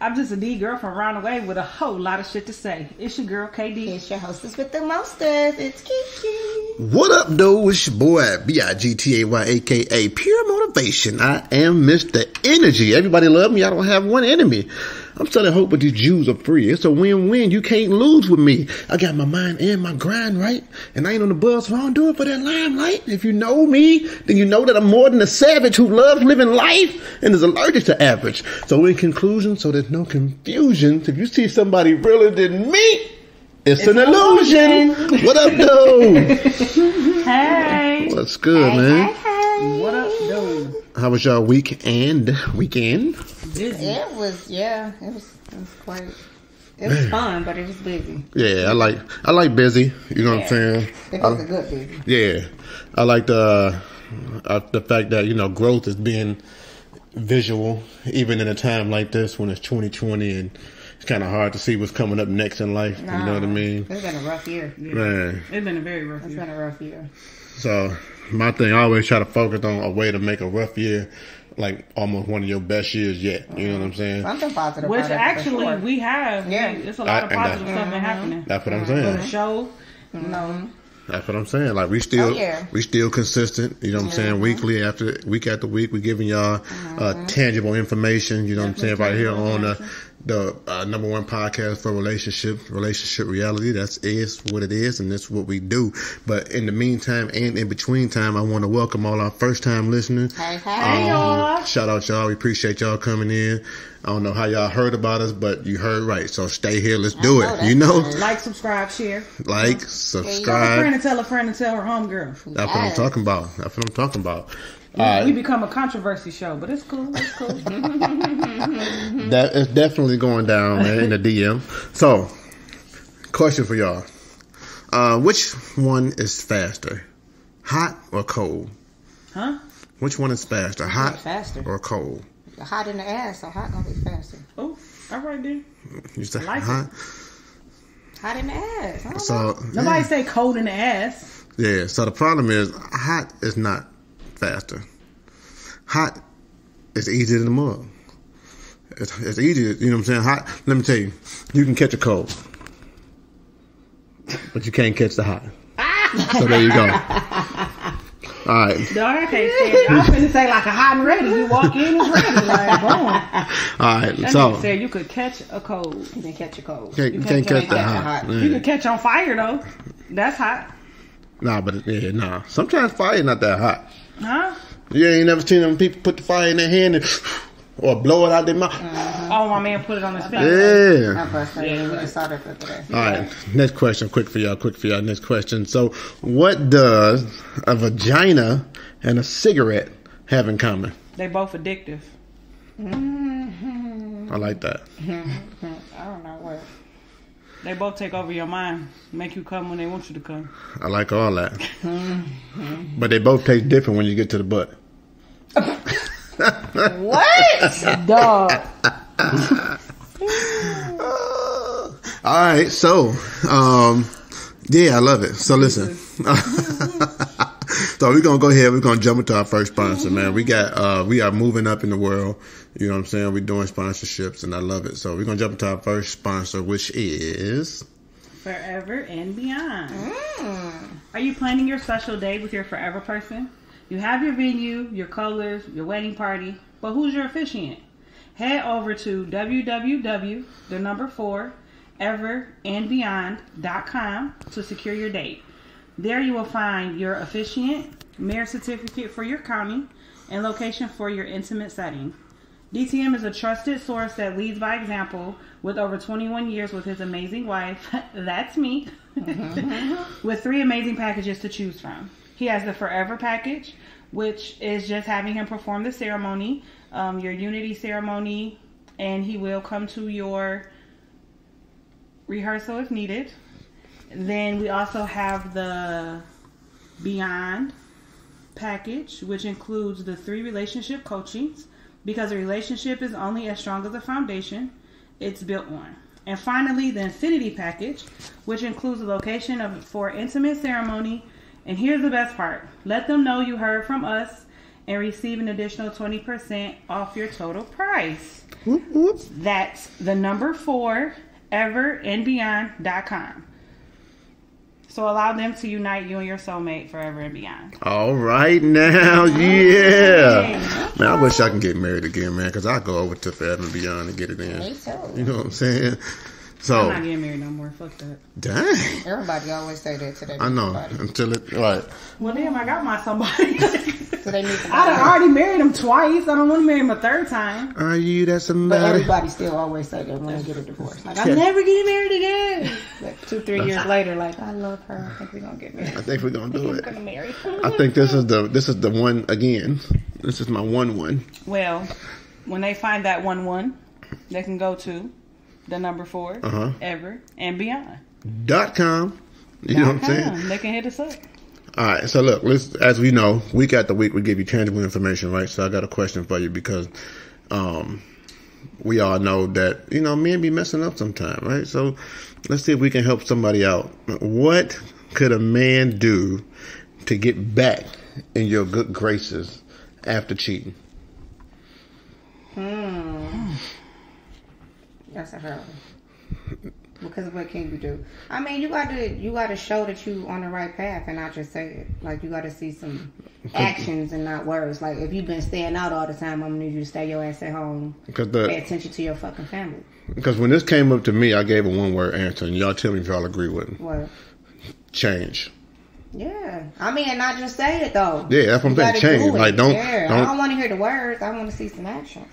I'm just a D girl from around the way with a whole lot of shit to say. It's your girl, KD. It's your hostess with the mostest. It's Kiki. What up, though? It's your boy, BIGTAY, aka Pure Motivation. I am Mr. Energy. Everybody love me. I don't have one enemy. I'm selling hope, but these Jews are free. It's a win-win. You can't lose with me. I got my mind and my grind right, and I ain't on the buzz, so I don't do it for that limelight. If you know me, then you know that I'm more than a savage who loves living life and is allergic to average. So in conclusion, so there's no confusion, if you see somebody realer than me, it's an illusion. What up, though? Hey. What's good, man? Hey. What up, though? How was y'all weekend? Busy. It was quite. It was fun, but it was busy. Yeah, I like busy. You know what I'm saying? It was a good busy. Yeah, I like the fact that growth is being visual, even in a time like this when it's 2020 and it's kind of hard to see what's coming up next in life. No, you know what I mean? It's been a rough year. Yeah. Man. It's been a very rough It's year. been a rough year. So my thing, I always try to focus on a way to make a rough year like almost one of your best years yet. You know what I'm saying? Something positive. Which about it, actually for sure. we have. Yeah. It's a lot of positive stuff been happening. That's what I'm For the saying. show, That's what I'm saying. Like we still consistent. You know what I'm saying? Week after week, we giving y'all tangible information. You know what I'm saying? Right here on the number one podcast for relationship reality. That is what it is, and that's what we do. But in the meantime and in between time, I want to welcome all our first time listeners. Hey, y'all. Shout out y'all. We appreciate y'all coming in. I don't know how y'all heard about us, but you heard right. So stay here. Let's do it. You know, like, subscribe, share. like, Tell a subscribe. friend and tell a friend and tell her homegirl. That's what I'm talking about. That's what I'm talking about. We become a controversy show, but it's cool. It's cool. That is definitely going down, man, in the DM. So, question for y'all. Which one is faster? Hot or cold? Huh? Which one is faster? Hot faster. or cold? Hot in the ass, so hot gonna be faster. Oh, all right, then. You say like hot? Hot in the ass. I don't know. So, Nobody say cold in the ass. yeah, so the problem is hot is not faster. Hot is easier than the mug. It's easier, you know what I'm saying? Hot, let me tell you, you can catch a cold, but you can't catch the hot. So there you go. All right. Dog, I can't say it. I was finna say like a hot and ready. You walk in and ready, like boom. All right, That so nigga said you could catch a cold. You can catch a cold. you can't catch the hot. You Yeah. can catch on fire though. That's hot. Nah, but nah. Sometimes fire not that hot. Huh? You ain't never seen them people put the fire in their hand and or blow it out their mouth. Oh, my man put it on his finger. Yeah. I'm frustrated. We just saw that for today. All right. Next question. Quick for y'all. Next question. So, what does a vagina and a cigarette have in common? They both addictive. I like that. I don't know what. They both take over your mind, make you come when they want you to come. I like all that. But they both taste different when you get to the butt. What? Dog. All right. So, yeah, I love it. So listen. So we're gonna go ahead. We're gonna jump into our first sponsor, man. We are moving up in the world. You know what I'm saying? We're doing sponsorships, and I love it. So we're gonna jump into our first sponsor, which is Forever and Beyond. Are you planning your special day with your forever person? You have your venue, your colors, your wedding party, but who's your officiant? Head over to www.everandbeyond.com to secure your date. There you will find your officiant, marriage certificate for your county, and location for your intimate setting. DTM is a trusted source that leads by example with over 21 years with his amazing wife, that's me, with 3 amazing packages to choose from. He has the Forever package, which is just having him perform the ceremony, your unity ceremony, and he will come to your rehearsal if needed. Then we also have the Beyond package, which includes the 3 relationship coachings, because a relationship is only as strong as the foundation it's built on. And finally, the Infinity package, which includes a location for intimate ceremony. And here's the best part. Let them know you heard from us and receive an additional 20% off your total price. Whoop, whoop. That's the number 4 everandbeyond.com. So allow them to unite you and your soulmate forever and beyond. All right now, yeah. Man, I wish I can get married again, man, because I go over to Forever and Beyond and get it in. Me too. You know what I'm saying? I'm So, not getting married no more. Fuck that. dang. Everybody always say that to their I know. somebody. Until it, right. Well, damn, I got my somebody. So they meet I somebody. done already married him twice. I don't want to marry him a third time. Are you that But somebody? everybody still always say they want to get a divorce. Like, Yeah. I'm never getting married again. Like 2-3 years later, like, I love her. I think we're gonna get married. I think we're gonna do I'm it. gonna marry. I think this is the one again. This is my one. Well, when they find that 1-1, they can go to the number 4 Uh-huh. ever and beyond. .com. You know what I'm saying? They can hit us up. All right, so look, as we know, week after week we give you tangible information, right? So I got a question for you because we all know that, you know, men be messing up sometime, right? So let's see if we can help somebody out. What could a man do to get back in your good graces after cheating? That's a hard one. Because what can you do? I mean, you gotta show that you on the right path and not just say it. Like, you gotta see some actions and not words. Like, if you've been staying out all the time, I'm gonna need you to stay your ass at home. Pay attention to your fucking family. Because when this came up to me, I gave a one-word answer, and y'all tell me if y'all agree with it. What? Change. Yeah. I mean, and not just say it though. Yeah, that's what I'm You saying. gotta Change. do it. Like, don't. I don't want to hear the words. I want to see some action.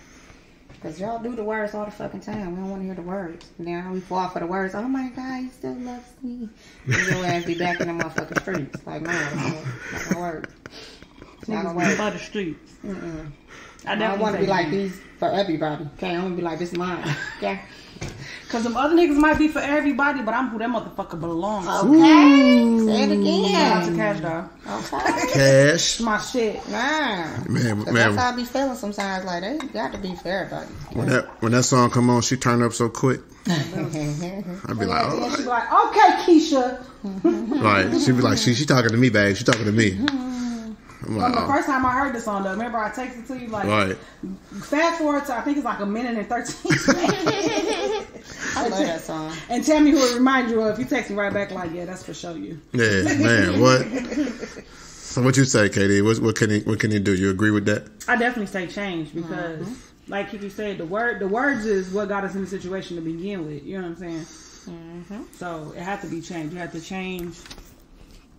Because y'all do the words all the fucking time. We don't want to hear the words. Now we fall for the words. Oh my God, he still loves me. And your ass be back in the motherfucking streets. Like, no, it's not gonna work. It's not gonna work. For the streets. I don't want to be like these for everybody. Okay, I want to be like, this is mine. Okay. Because them other niggas might be for everybody, but I'm who that motherfucker belongs to. Okay. Say it Shout out to again. Cash Dog. Okay. Cash. It's my shit. Nah. Man, That's how I be feeling sometimes. Like, they got to be for everybody. when that song come on, she turned up so quick. I'd be like, And oh. she's like, okay, Keisha. Like, she'd be like, she talking to me, babe. She talking to me. I'm like, The oh. first time I heard the song, though, remember I texted to you, like, Right. fast forward to, I think it's like 1:13. I love that song. And tell me who it reminds you of. You text me right back, like, yeah, that's for show you. Yeah, man, what? So what you say, Katie? What can he do? You agree with that? I definitely say change because, like Kiki said, the words is what got us in the situation to begin with. You know what I'm saying? So it has to be changed. You have to change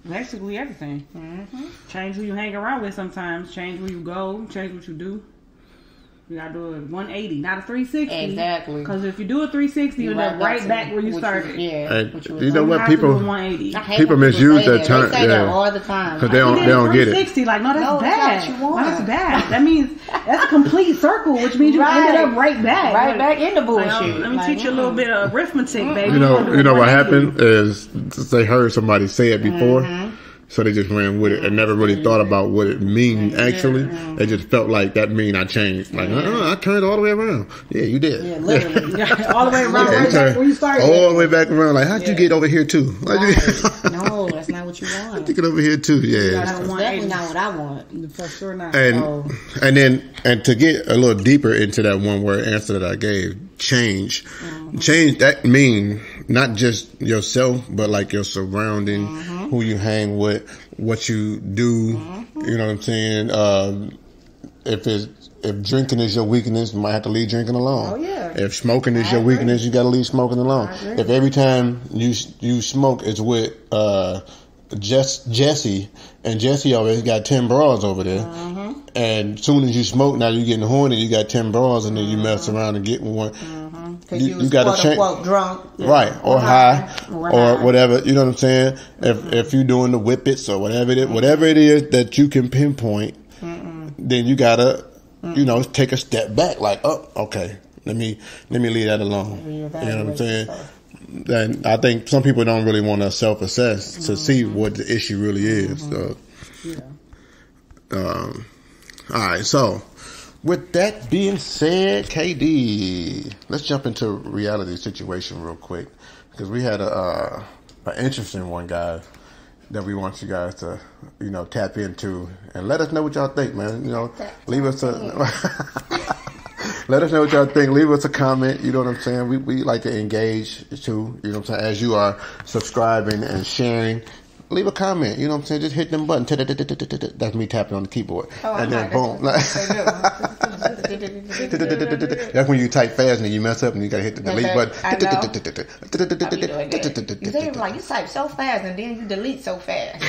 basically everything. Change who you hang around with sometimes. Change where you go. Change what you do. You gotta do a 180, not a 360. Exactly. Because if you do a 360, you end up right back where you started. Yeah. Hey, what you was know doing. what? have to do a People 180. I hate people when misuse say that term, They say that yeah. all the time. 'Cause Like, they don't- You did a get it. 360, like, no, that's No, that's bad. not what you No, want. that's bad. That means that's a complete circle, which means you ended up right back. Right back in the Like, bullshit. let me teach you a little bit of arithmetic, baby. You know gonna do what 180. happened is they heard somebody say it before, so they just ran with it and never really thought about what it mean. Actually, they just felt like that mean I changed. Like, I turned all the way around. Yeah, you did. Yeah, literally. Yeah, all the way around, Yeah, right back where you started. all the way back around. Like, how'd you get over here too? How'd you Right. No, that's not what you want. you get over here too? Yeah. gotta- That's definitely not what I want. For sure not. And to get a little deeper into that one word answer that I gave, change. Change, that mean not just yourself, but like your surrounding, who you hang with, what you do. You know what I'm saying? If drinking is your weakness, you might have to leave drinking alone. Oh, yeah. If smoking is your weakness, you got to leave smoking alone. If every time you smoke it's with Jesse, and Jesse always got 10 bras over there, and soon as you smoke, now you getting horny, you got 10 bras, and then you mess around and get one. Because you was gotta quote change, unquote drunk. right? Or high, Or or high. whatever. You know what I'm saying? If you doing the whippets or whatever it is that you can pinpoint, then you gotta, take a step back. Like, oh, okay, let me leave that alone. You know what I'm saying? And I think some people don't really want to self-assess to see what the issue really is. So, all right. So, with that being said, KD, let's jump into reality situation real quick because we had an interesting one, guys, that we want you guys to, tap into and let us know what y'all think, man. Leave us a Let us know what y'all think. Leave us a comment. You know what I'm saying? We like to engage too. You know what I'm saying? As you are subscribing and sharing, leave a comment. You know what I'm saying? Just hit them buttons. That's me tapping on the keyboard. And then boom. That's when you type fast and you mess up and you gotta hit the delete button. You say like you type so fast and then you delete so fast.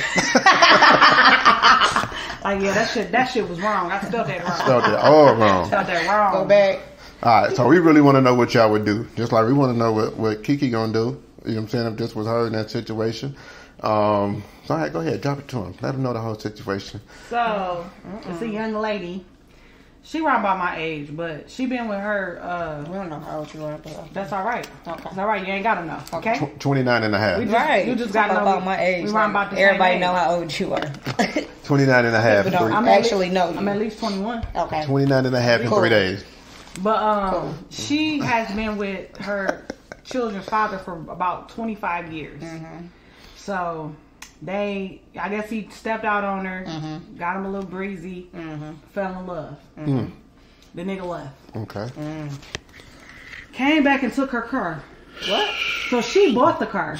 Like yeah, that shit was wrong. I spelled that wrong. Spelled that all wrong. Spelled that wrong. Go back. All right, so we really want to know what y'all would do. Just like we want to know what Kiki gonna do. You know what I'm saying? If this was her in that situation. So all right, go ahead, drop it to him. Let him know the whole situation. So it's a young lady. She around about my age, but she been with her. We don't know how old you are, but That's all right. Okay. It's all right. You ain't gotta know. Okay. 29 and a half. You just gotta know about my age. We around about the same everybody age. know how old you are. 29 and a half. People don't I'm actually know you. I'm at least 21. Okay. 29 and a half in Cool. 3 days. But she has been with her children's father for about 25 years. So I guess he stepped out on her, got him a little breezy, fell in love. The nigga left. Okay. Came back and took her car. What? So she bought the car,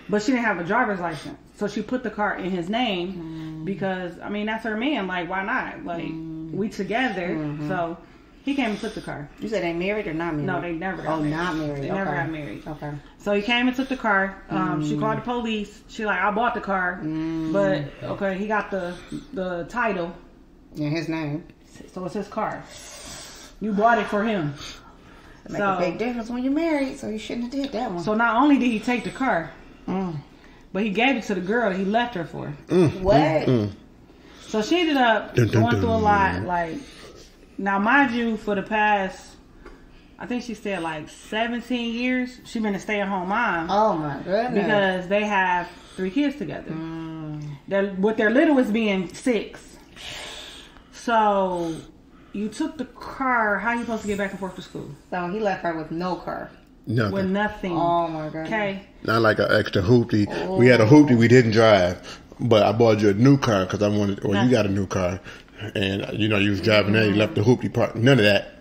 but she didn't have a driver's license. So she put the car in his name because, I mean, that's her man. Like, why not? Like, we together. So he came and took the car. You said they married or not married? No, they never got married. not married. They never got married. Okay. So he came and took the car. She called the police. She like, I bought the car, but okay, he got the title. In his name. So it's his car. You bought it for him. It make a big difference when you're married, so you shouldn't have did that one. So not only did he take the car, but he gave it to the girl that he left her for. What? So she ended up going through a lot. Like, now mind you, for the past, I think she said like 17 years, she been a stay-at-home mom. Oh my goodness. Because they have 3 kids together. With their littlest being 6. So you took the car. How you supposed to get back and forth to school? So he left her with no car. Nothing. With nothing. Oh my god. Okay. Not like an extra hoopty. We had a hoopty we didn't drive, but I bought you a new car because I wanted, or you got a new car. And, you know, you was driving there, you left the hoopty part. None of that.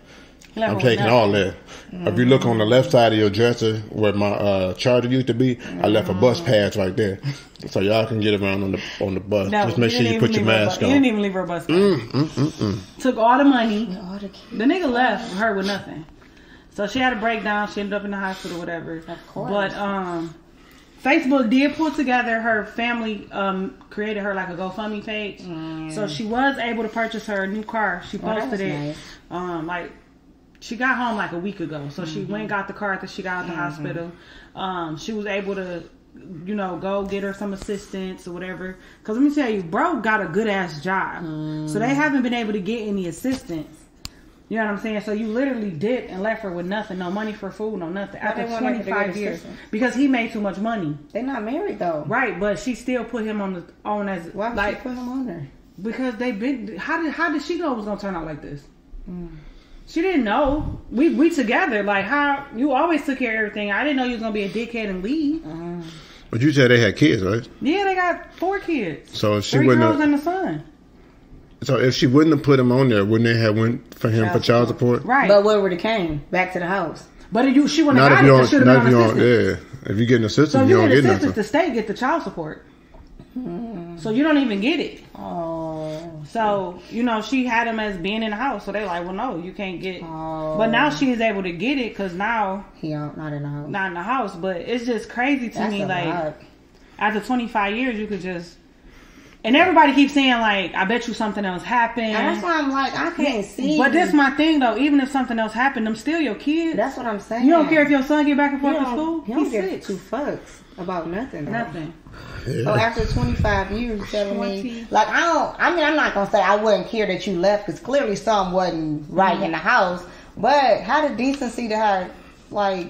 I'm taking all that. If you look on the left side of your dresser where my Charger used to be, I left a bus pass right there. So y'all can get around on the bus. No, just make sure you put your mask on. You didn't even leave her a bus pass. Took all the money. All the kids. The nigga left her with nothing. So she had a breakdown. She ended up in the hospital, whatever. Of course. But Facebook did pull together. Her family created her like a GoFundMe page. So she was able to purchase her a new car. She posted it. Nice. Like she got home like a week ago. So she went and got the car after she got out the hospital. She was able to, you know, go get her some assistance or whatever. Because let me tell you, bro got a good ass job. So they haven't been able to get any assistance. You know what I'm saying? So you literally did and left her with nothing. No money for food, no nothing. Why they After want her to 25 get years. assistance? Because he made too much money. They're not married though. Right, but she still put him on as Why would like she put him on there? because they been how did she know it was gonna turn out like this? She didn't know. We together, like how you always took care of everything. I didn't know you was gonna be a dickhead and leave. But you said they had kids, right? Yeah, they got 4 kids. So she 3 wouldn't girls have, and a son. so if she wouldn't have put him on there, wouldn't they have went for him for child support? Right. But where would it came? Back to the house. But she wouldn't Not have if got you it. She on, should not have if been you on on, assistance. yeah. If you get an assistance, So if you you don't get get assistance, nothing. the state get the child support. So you don't even get it. Oh. So, you know, she had him as being in the house. So they like, well, no, you can't get. Oh. But now she is able to get it because now He out, not in the house. not in the house. But it's just crazy to That's me. a Like lot. after 25 years, you could just. And everybody keeps saying like, I bet you something else happened. And that's why I'm like, I can't see. But this my thing though. Even if something else happened, them still your kids. That's what I'm saying. You don't care if your son get back and He forth to don't- school. He don't He's give 6. 2 fucks about nothing. Though. Nothing. So after 25 years, you telling 20. me, like, I'm not going to say I wouldn't care that you left because clearly something wasn't right in the house. But how the decency to have, like,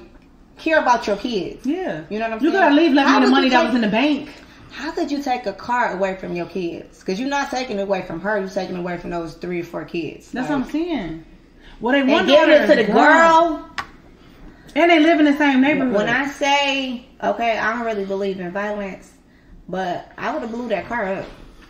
care about your kids? Yeah. You know what I'm You saying? gotta leave left How me the would money you that take- was in the bank. How could you take a car away from your kids? Because you're not taking it away from her. You're taking it away from those 3 or 4 kids. That's like, what I'm saying. Well, they and want giving it to the girl. and they live in the same neighborhood. When I say, okay, I don't really believe in violence, but I would have blew that car up.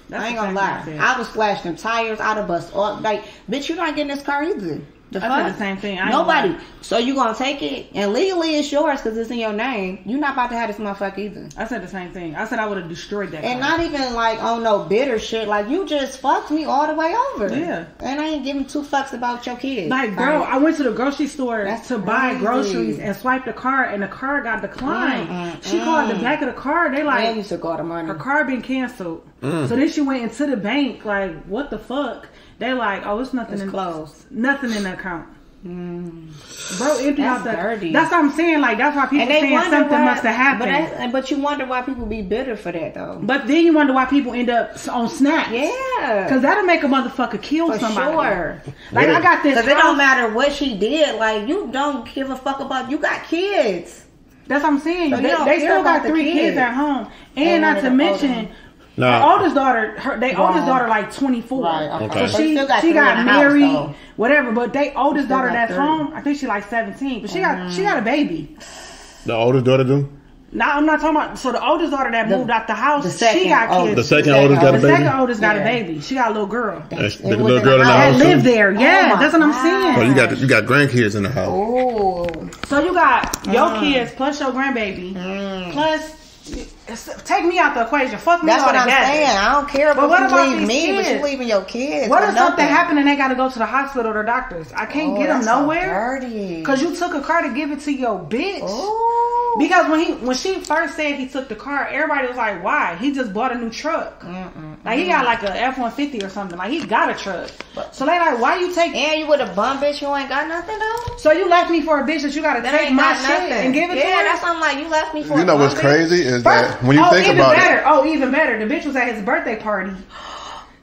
That's I ain't the gonna same thing I lie. said. I would slash them tires. I'd have bust all. Like, bitch, you're not getting this car either. The I said the same thing. I ain't Nobody. gonna lie. So you gonna take it and legally it's yours because it's in your name. You're not about to have this motherfucker either. I said the same thing. I said I would have destroyed that And car. not even like on no bitter shit. Like you just fucked me all the way over. Yeah. And I ain't giving two fucks about your kids. Like, girl, I went to the grocery store That's to buy crazy. groceries and swiped the card, and the card got declined. She called the back of the card. They I like, used to go to money. her card been canceled. So then she went into the bank. Like, what the fuck? They like, oh, it's nothing. It's in closed. Nothing in the account. Bro, empty That's out the. dirty. That's what I'm saying. Like, that's why people And they saying wonder something why, must have happened. But you wonder why people be bitter for that though. But then you wonder why people end up on snacks. Yeah. Because that'll make a motherfucker kill For somebody. sure. Like, I got this. Because it house- don't matter what she did. Like, you don't give a fuck about. You got kids. That's what I'm saying. So you they don't they care still about got the 3 kids kids. at home. And And not one to of the mention, older- her oldest daughter, Right. oldest daughter like 24. Right, okay. So But you she still got she three got in the house, married, though. whatever. But they oldest still daughter got that's three. home, I think she like 17. But she got a baby. The oldest daughter do? Now I'm not talking about. So the oldest daughter that moved out the house, the second she got oldest. kids. The second oldest got a The baby? second oldest got a Yeah. baby. She got a little girl. The was little in girl the in the house. That house live too? there. Yeah, my that's what I'm God. saying. Oh, you got grandkids in the house. Oh. So you got your kids plus your grandbaby plus. Take me out the equation. Fuck me That's all what I'm together. saying. I don't care But if what you about leave these me, but kids? you leaving your kids. What for if something nothing. happened and they got to go to the hospital or doctors? I can't get them that's so nowhere dirty. because you took a car to give it to your bitch. Ooh. Because when she first said he took the car, everybody was like, "Why? He just bought a new truck. Like he got like a F-150 or something. Like he got a truck. So they like, why you take? And you with a bum bitch who ain't got nothing though? So you left me for a bitch that you got to That take ain't my got shit nothing. and give it to Yeah, her? that's something like you left me for. You know a what's bum crazy is that when you think even about better. it, Oh, even better. The bitch was at his birthday party.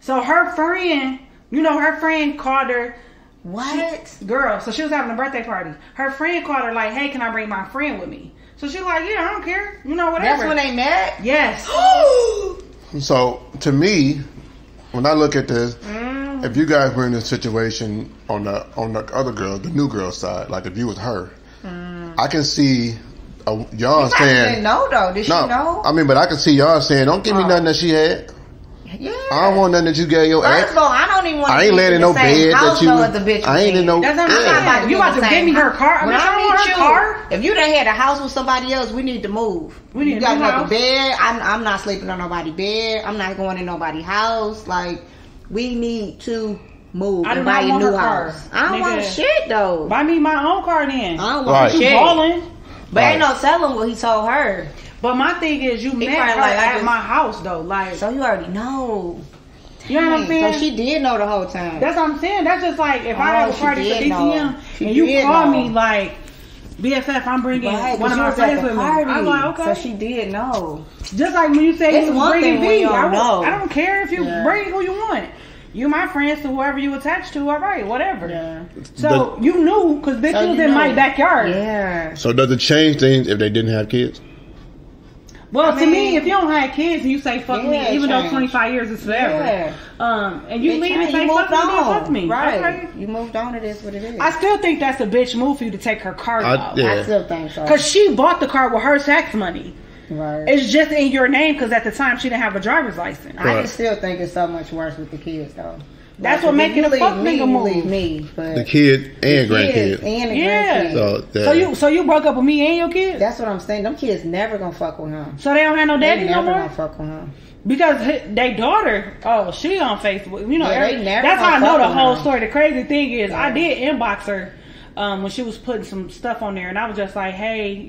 So her friend, her friend called her. What? Girl, so she was having a birthday party. Her friend called her like, "Hey, can I bring my friend with me?" So she's like, "Yeah, I don't care. Whatever." That's when they met? Yes. so to me, when I look at this, if you guys were in this situation on the other girl, the new girl side, like if you was her, I can see y'all I saying didn't know though. Did she know? I mean, but I can see y'all saying, "Don't give me nothing that she had. Yeah. I don't want nothing that you gave your First ex. of all, I don't even want to I ain't be laying in no bed that you. The bitch I ain't in no. That's what I'm Yeah. saying. about to You be about in to the give same me her car? I When mean, I I meet want her you, car. if you done had a house with somebody else, we need to move. We need you a got new another house. bed. I'm not sleeping on nobody's bed. I'm not going in nobody's house. Like, we need to move I do and buy not a want new her car. house. I don't want Nigga. shit though. Buy me my own car then. I don't want Right. You shit. balling. But ain't Right. no telling what he told her. But my thing is, you met probably her like, I at just- my house though. Like, So you already know. you know what I'm saying? So she did know the whole time. That's what I'm saying. That's just like if I have a she party for did know. DTM She and you did call know. me like, BFF, I'm bringing Right, one of my friends with me. I'm like, okay. So she did know. Just like when you say It's you was one bringing thing when B, you don't know. I don't care if you Yeah. bring who you want. You my friends to whoever you attached to, all right, whatever. Yeah. So you knew, because bitch, So you was you in my know. backyard. Yeah. So does it change things if they didn't have kids? Well, I to me, mean, if you don't have kids and you say fuck me, yeah, even though change. 25 years is forever, Yeah. and you It leave and changed. say You fuck moved me, then on. fuck me. Right. Okay. You moved on. It is what it is. I still think that's a bitch move for you to take her car out. Yeah. I still think so. Because she bought the car with her tax money. Right. It's just in your name because at the time she didn't have a driver's license. I Right. just still think it's so much worse with the kids though. That's Like, what if make you it a leave fuck me, nigga you move. leave me, but The kids and kids grandkids. and the Yeah. grandkids. So So you broke up with me and your kids? That's what I'm saying. Them kids never gonna fuck with him. So they don't have no They daddy no never more? gonna fuck with him. Because they daughter, she on Facebook. You know, Yeah, they never that's how I gonna know fuck the with whole her. story. The crazy thing is, I Yeah. did inbox her when she was putting some stuff on there, and I was just like, hey,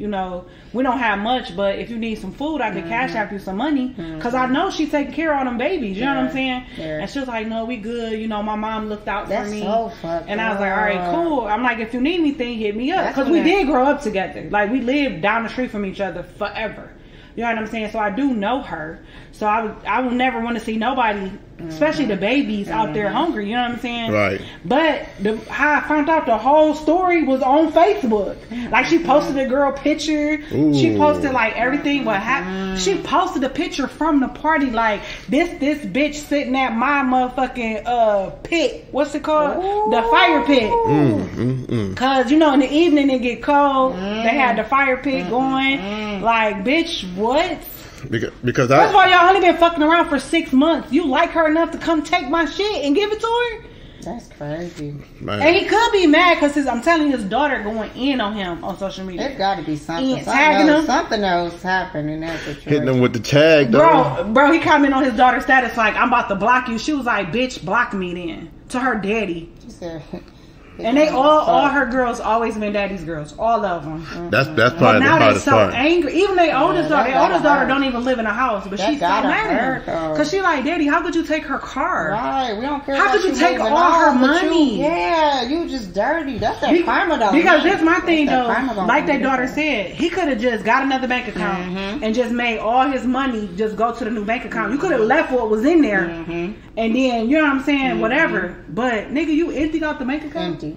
we don't have much, but if you need some food, I could cash out you some money, because I know she's taking care of all them babies. You know what I'm saying? Yeah. And she was like, no, we good. My mom looked out That's for me. so fucked And I was like, all right, up. cool. I'm like, if you need anything, hit me up, That's because we when that- did grow up together. Like we lived down the street from each other forever. You know what I'm saying? So I do know her. So I would never want to see nobody, especially the babies, out there hungry. You know what I'm saying? Right. But how I found out the whole story was on Facebook. Like she posted a girl picture. She Ooh. posted like everything what happened. She posted a picture from the party like this bitch sitting at my motherfucking pit. What's it called? The fire pit. Cause in the evening it get cold. They had the fire pit going. Like, bitch, what? Because First of all, y'all only been fucking around for 6 months. You like her enough to come take my shit and give it to her? That's crazy. Man. And he could be mad because I'm telling you, his daughter going in on him on social media. There's got to be something. Tagging him. Something else happened in that situation. Hitting them with the tag, though. Bro, he commented on his daughter's status like, I'm about to block you. She was like, bitch, block me then. To her daddy. She said, and they all her girls always been daddy's girls. All of them. That's But probably the now they hardest so part. angry. Even their oldest daughter, that gotta hurt. don't even live in a house, but That she's so gotta mad at hurt, him. though. Because she like, daddy, how could you take her car? Right, we don't care. How about could you take moving all her on, but money? You just dirty. That's that karma, though. Because that's my thing, That's though. that karma Like gonna their daughter come. said, he could have just got another bank account and just made all his money just go to the new bank account. You could have left what was in there, and then you know what I'm saying, whatever. But nigga, you emptied out the bank account, Empty.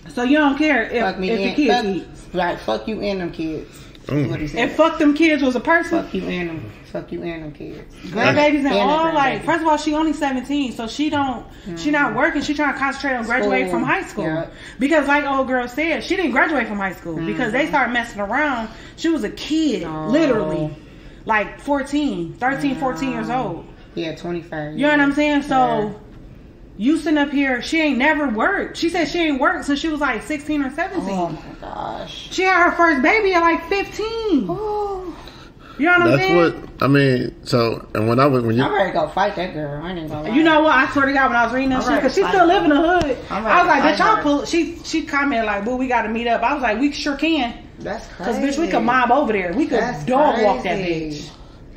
so you don't care if Fuck me the and kids eat. right. Fuck you and them kids. What he said. If fuck them kids was a person. Fuck you and them. Fuck you and them kids. Grandbabies and all, the like, grandbabies. first of all, she only 17, so she not working. She trying to concentrate on graduating School. from high school. Yeah. Because like old girl said, she didn't graduate from high school because they started messing around. She was a kid, literally, like 13 years old. Yeah, 25. You know what I'm saying? So you sitting up here, she ain't never worked. She said she ain't worked since she was like 16 or 17. Oh my gosh. She had her first baby at like 15. Oh. You know what I'm That's saying? what I mean. So, and when I'm you ready to go fight that girl. I ain't gonna lie. You know what? I swear to God, when I was reading that shit, because she still live in the hood. I was like, bitch, y'all pull. She commented like, "Boo, we got to meet up." I was like, "We sure can." That's Because crazy. bitch, we could mob over there. We could That's dog walk that crazy. bitch.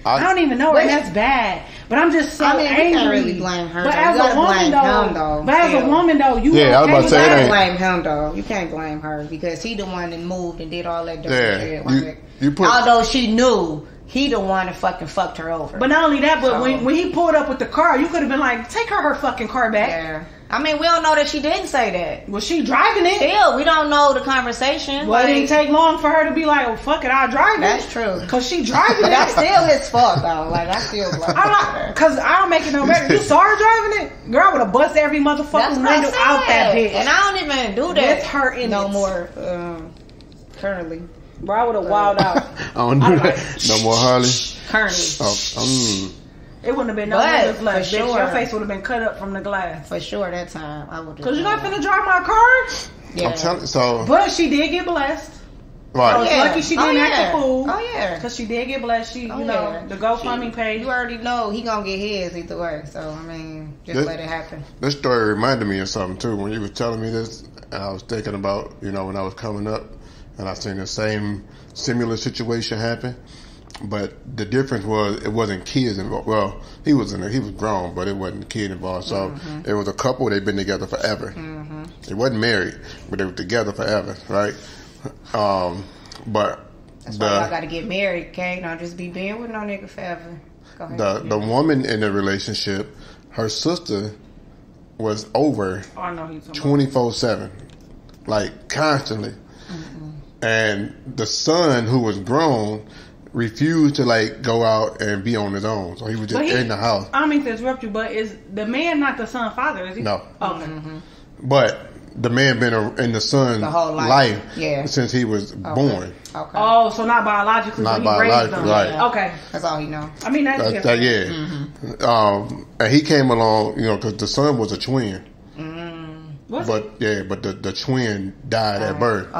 I don't even know her. Wait. That's bad. But I'm just so I mean, angry. we can't really blame her. But though. as You gotta a woman, blame him, though, but as a still. woman, though, you Yeah, I was okay about to with say, You it that? can't ain't- blame him though. You can't blame her because he the one that moved and did all that dirty Yeah, shit. you- Like, you put- although she knew he the one that fucking fucked her over. But not only that, but So- when he pulled up with the car, you could have been like, take her fucking car back. yeah, I mean, we don't know that she didn't say that. Was she driving it? Still, we don't know the conversation. Well, it Like, didn't take long for her to be like, oh, fuck it, I'll drive it. that's true. Because she driving But it. that's still his fault though. Like I still blame I'm not, her. cause I don't make it no better. You saw her driving it? Girl, I would have bust every That's motherfucking what I window out that said. bitch. And I don't even do that. That's her in no it. more. Currently, Bro, I would have wild out. I don't do that. No more Harley. currently, It wouldn't have been no But, windows left, for bitch. sure. Your face would have been cut up from the glass. for sure that time I would. Cause you're not finna drive my car. Yeah. I'm telling. So But she did get blessed. right. Oh, lucky she didn't act a fool. Oh yeah. Cause she did get blessed. She, Oh, you know, yeah. the GoFundMe page. You already know he gonna get his either way. So I mean, just This- let it happen. This story reminded me of something too. When you were telling me this, and I was thinking about, when I was coming up, and I seen the same similar situation happen. But the difference was it wasn't kids involved. Well, he was grown, but it wasn't kid involved. So it was a couple. They'd been together forever. They wasn't married, but they were together forever, right? But That's why y'all gotta get married, okay? Don't just be being with no nigga forever. Go ahead. the woman in the relationship, her sister was over Oh, I know he's talking 24/7, like constantly. And the son, who was grown, refused to like go out and be on his own, so he was just But in the house. I don't mean to interrupt you, but is the man not the son's father? Is he? No. Okay. But the man been in the son's The whole life. life Yeah. since he was born. Okay. Oh, so not biologically, Not but he raised them. biologically, right. Okay. That's all he know. I mean, that's That, different. yeah. And he came along, because the son was a twin. What's But the twin died at birth. Oh,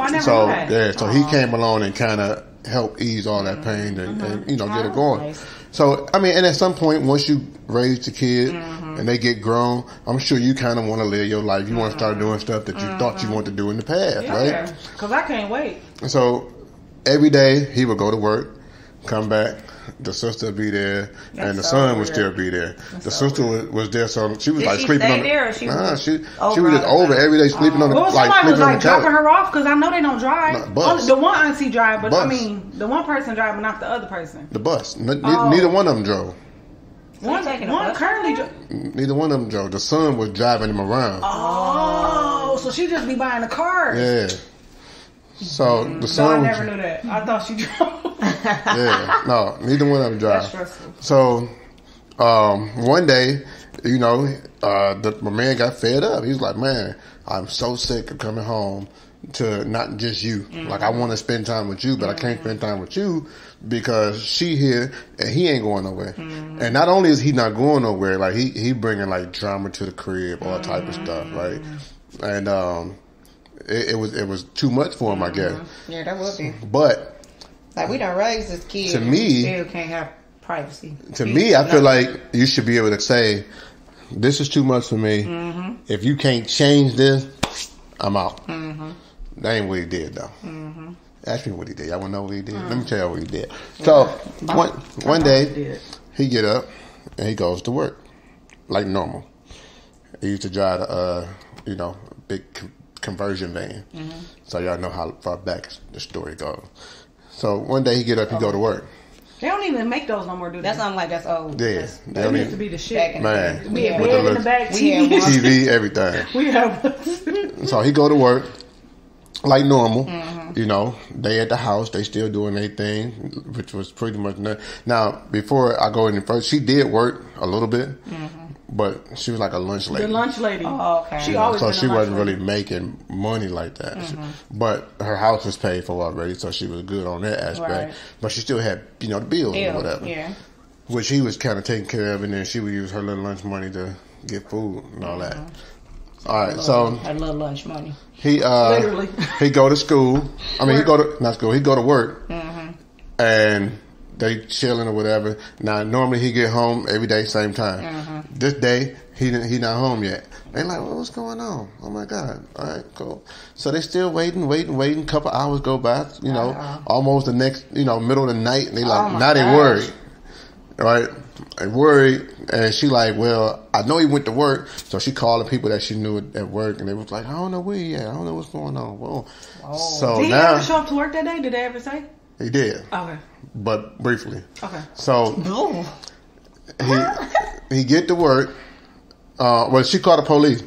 I never So knew that. yeah, so he came along and kind of helped ease all that pain and get it going. Nice. So I mean, and at some point, once you raise the kid and they get grown, I'm sure you kind of want to live your life. You want to start doing stuff that you thought you wanted to do in the past, Yeah. right? Because I can't wait. And so every day he would go to work, come back. The sister would be there, and the so son would weird. still be there. The sister was there, so she was Did like she sleeping stay on. there, or she was she over was just all the over time? every day, sleeping on the Well, somebody sleeping was on like the couch. dropping her off because I know they don't drive. No, bus. Only the one auntie drive, but I Bus. mean, the one person drive, but not the other person. The bus. Oh. Neither one of them drove. One taking a one bus currently. Neither one of them drove. The son was driving him around. Oh, so she just be buying the cars. Yeah. So the So I son never was. knew that. I thought she drove. Yeah. No, neither one of them drive. That's stressful. So one day, my man got fed up. He was like, "Man, I'm so sick of coming home to not just you. Like, I want to spend time with you, but I can't spend time with you because she here and he ain't going nowhere. And not only is he not going nowhere, like he bringing like drama to the crib, all type of stuff, right? And it was too much for him, I guess. Yeah, that would be. But like, we done raised this kid. To me, still can't have privacy. To me, I feel like you should be able to say, "This is too much for me. If you can't change this, I'm out." That ain't what he did, though. Ask me what he did. Y'all want to know what he did? Let me tell you what he did. So, one day, he get up and he goes to work like normal. He used to drive a big conversion van. So y'all know how far back the story goes. So one day he get up, he go to work. They don't even make those no more, do they? That's something like that's old. Yeah, That used to be the shit. Man, We had bed in the back, TV, everything. We have. So he go to work like normal. They at the house, they still doing their thing, which was pretty much nothing. Now, before I go any further, she did work a little bit, but she was like a lunch lady. The lunch lady. Oh, okay. She always so been she a lunch wasn't lady. really making money like that. But her house was paid for already, so she was good on that aspect. Right. But she still had, the bills or whatever. Yeah. Which he was kind of taking care of, and then she would use her little lunch money to get food and all that. All right, so Her little lunch money. he Literally. he go to school. I mean, he go to work, and they chilling or whatever. Now, normally he get home every day same time. This day he not home yet. They like, well, what's going on? Oh my God! All right, cool. So they still waiting. Couple hours go by. Almost the next middle of the night. And they like, now they worried, right? They worried, and she like, well, I know he went to work, so she called the people that she knew at work, and they was like, I don't know where he at. I don't know what's going on. Whoa. So Did he now ever show up to work that day? Did they ever say? he did, Okay. but briefly. Okay. So he get to work. Well, she called the police.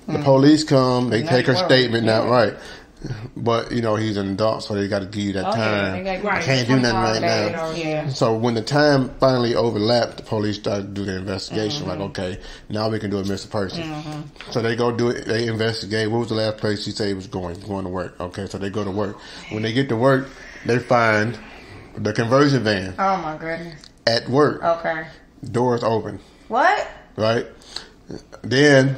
The police come. They take her statement. Not right. But he's an adult, so they got to give you that time. I can't do nothing right now. Yeah. So when the time finally overlapped, the police started to do the investigation. Like, okay, now we can do a missing person. So they go do it. They investigate. What was the last place she said he was going? Going to work. Okay, so they go to work. When they get to work, they find the conversion van. Oh my goodness. At work. Okay. Doors open. What? Right. Then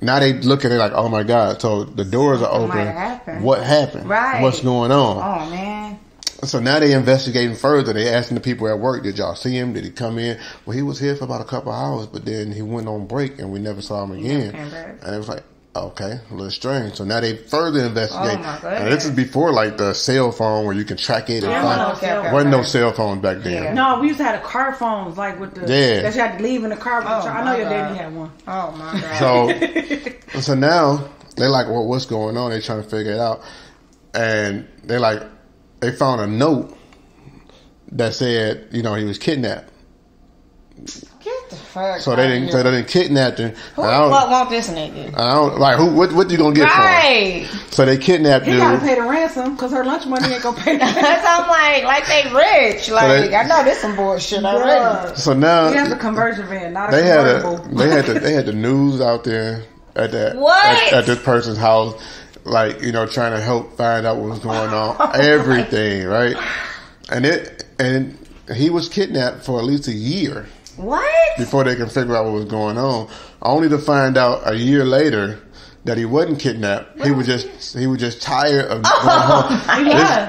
now they look at it like, oh my God. So the doors are open. What happened? Right. What's going on? Oh man. So now they investigating further. They asking the people at work, did y'all see him? Did he come in? Well, he was here for about a couple hours, but then he went on break and we never saw him again. And it was like, okay, a little strange. So now they further investigate. Oh my goodness. And this is before like the cell phone where you can track it and find Okay. wasn't no cell phones back then. Yeah. No, we used to have the car phones, like with the that you had to leave in the car. I know your daddy had one. Oh my God. So now they're like, well, what's going on? They're trying to figure it out. And they're like, they found a note that said, he was kidnapped. Get the fuck So they didn't kidnap him. Who want this nigga? I don't like what you gonna get for him? So they kidnapped He dude. gotta pay the ransom because her lunch money ain't gonna pay that. That's I'm like they rich. Like I know this some bullshit already. So now He has a conversion van, not a they convertible. had the news out there at that What? at this person's house, like trying to help find out what was going on, everything, right? And he was kidnapped for at least a year. What? Before they can figure out what was going on, only to find out a year later that he wasn't kidnapped. He was just tired of going home.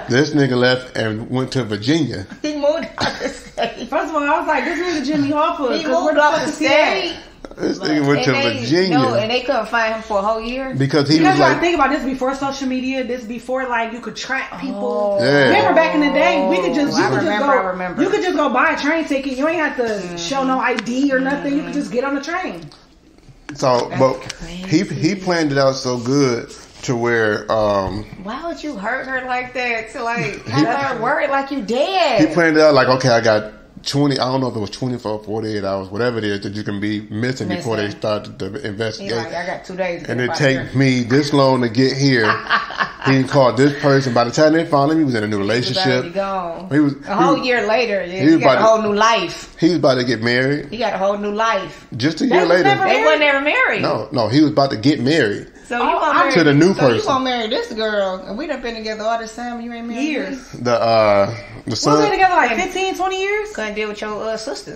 This nigga left and went to Virginia. He moved out the state. First of all, I was like, this nigga Jimmy Hoffa. He moved off the state. This nigga went to Virginia. No, and they couldn't find him for a whole year. Because he You was gotta like, think about this before social media. This before like you could track people. Yeah. Remember back in the day, we could just I remember. You could just go buy a train ticket. You ain't have to show no ID or nothing. You could just get on the train. so, but he planned it out so good to where Why would you hurt her like that? To like have her worried like you dead. he planned it out like, okay, I got 20, I don't know if it was 24, 48 hours, whatever it is that you can be missing before they start the He's investigation. like, I got 2 days. And it take me this long to get here. He called this person. By the time they found him, he was in a new relationship. He was a whole year later. He got a whole new life. He was about to get married. He got a whole new life. Just a year later. They weren't ever married. No, he was about to get married. So you gonna marry to the new So person. you gonna marry this girl, and we done been together all this time. You ain't married Years. The We son. been together like 15, 20 years. Couldn't deal with your sister.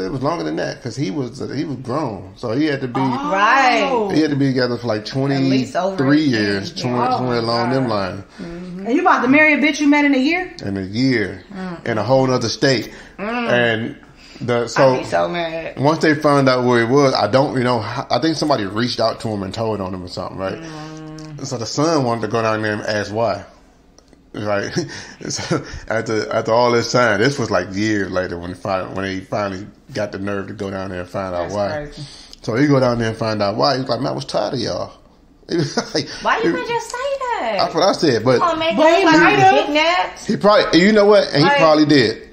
It was longer than that because he was grown, so he had to be Right. he had to be together for like At least over 23 18. years, Yeah. 20, somewhere along them lines. And you about to marry a bitch you met in a year? In a year, in a whole other state, and I'd be so mad. once they found out where he was, I don't, I think somebody reached out to him and told on him or something, right? So the son wanted to go down there and ask why. Right. So after all this time, this was like years later when he finally got the nerve to go down there and find out That's why. crazy. So he go down there and find out why. He was like, man, I was tired of y'all. He was like, Why you can just say that? That's what I said, but You gonna make But it he look might like have. you kidnapped? he probably, you know what? And he Like- probably did.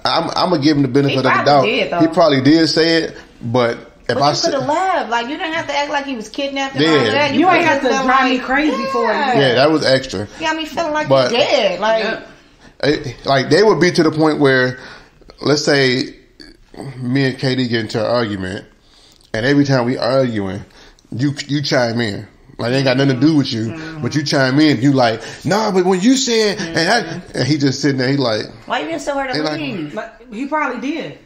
I'm gonna give him the benefit He of the probably doubt. did, though. He probably did say it, but if But I you could have laughed. Like, you didn't have to act like he was kidnapped and all Yeah. that. You ain't have to coulda just drive been me crazy for it. yeah, that was extra. You got me feeling like But- you dead. Like, Like they would be to the point where, let's say, me and Katie get into an argument, and every time we arguing, you chime in. Like it ain't got nothing to do with you, but you chime in. You like, nah, but when you said, and he just sitting there, he like, why you didn't tell her to They like- leave? But he probably did.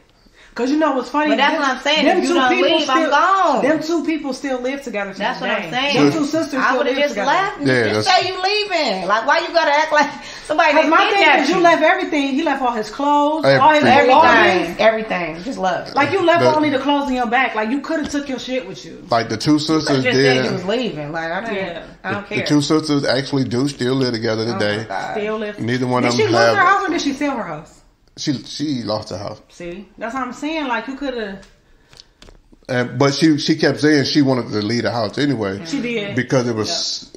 Cause you know what's funny? But that's what I'm saying. Them If you two don't people leave, I'm gone. Them two people still live together. To That's this what I'm day. saying. Them two sisters I still would have live just together. left. Yeah, Just that's- say you leaving. Like, why you gotta act like somebody Cause that my thing kidnapped is, you left everything. He left all his clothes, all his belongings. Everything. Just left. Like you left The- only the clothes in your back. Like you could have took your shit with you. like the two I sisters just said you was did. leaving. Like, I Yeah. don't The care. two sisters actually do still live together Oh, today. my God. Still live. Neither one Did of she them lose her have. house or did she sell her house? She lost her house. See, that's what I'm saying. Like you could have. But she kept saying she wanted to leave the house anyway. She did. Because it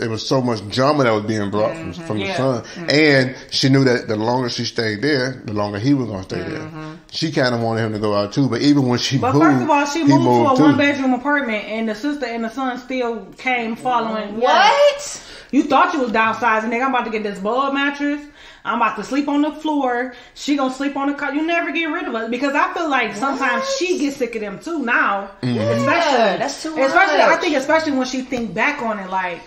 was so much drama that was being brought from the Yeah. son. And she knew that the longer she stayed there, the longer he was going to stay there. She kind of wanted him to go out too. But even when she But moved, first of all, she he moved to a too. 1-bedroom apartment, and the sister and the son still came following. What? You thought you was downsizing, nigga. I'm about to get this bug mattress. I'm about to sleep on the floor. She gonna sleep on the couch. You never get rid of us because I feel like sometimes she gets sick of them too now. Especially, that's too especially much. I think especially when she think back on it, like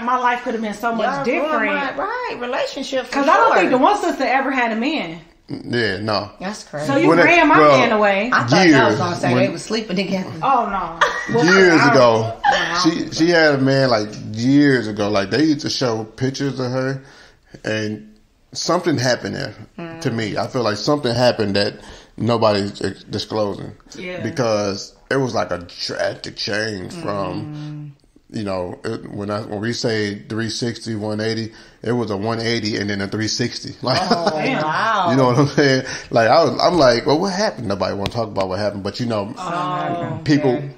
my life could have been so much Y'all different. ruined my relationship. Because I don't think the one sister ever had a man. Yeah, no. That's crazy. So you When it- ran my well, man away. I thought that years was gonna say when- they was sleeping together. Oh no. Well, Years I- ago, she had a man like years ago. Like they used to show pictures of her, and something happened there to me. I feel like something happened that nobody's disclosing. Yeah. Because it was like a drastic change from, when we say 360, 180, it was a 180 and then a 360. Like, Oh, Damn. wow. you know what I'm saying? Like I'm like, well, what happened? Nobody want to talk about what happened, but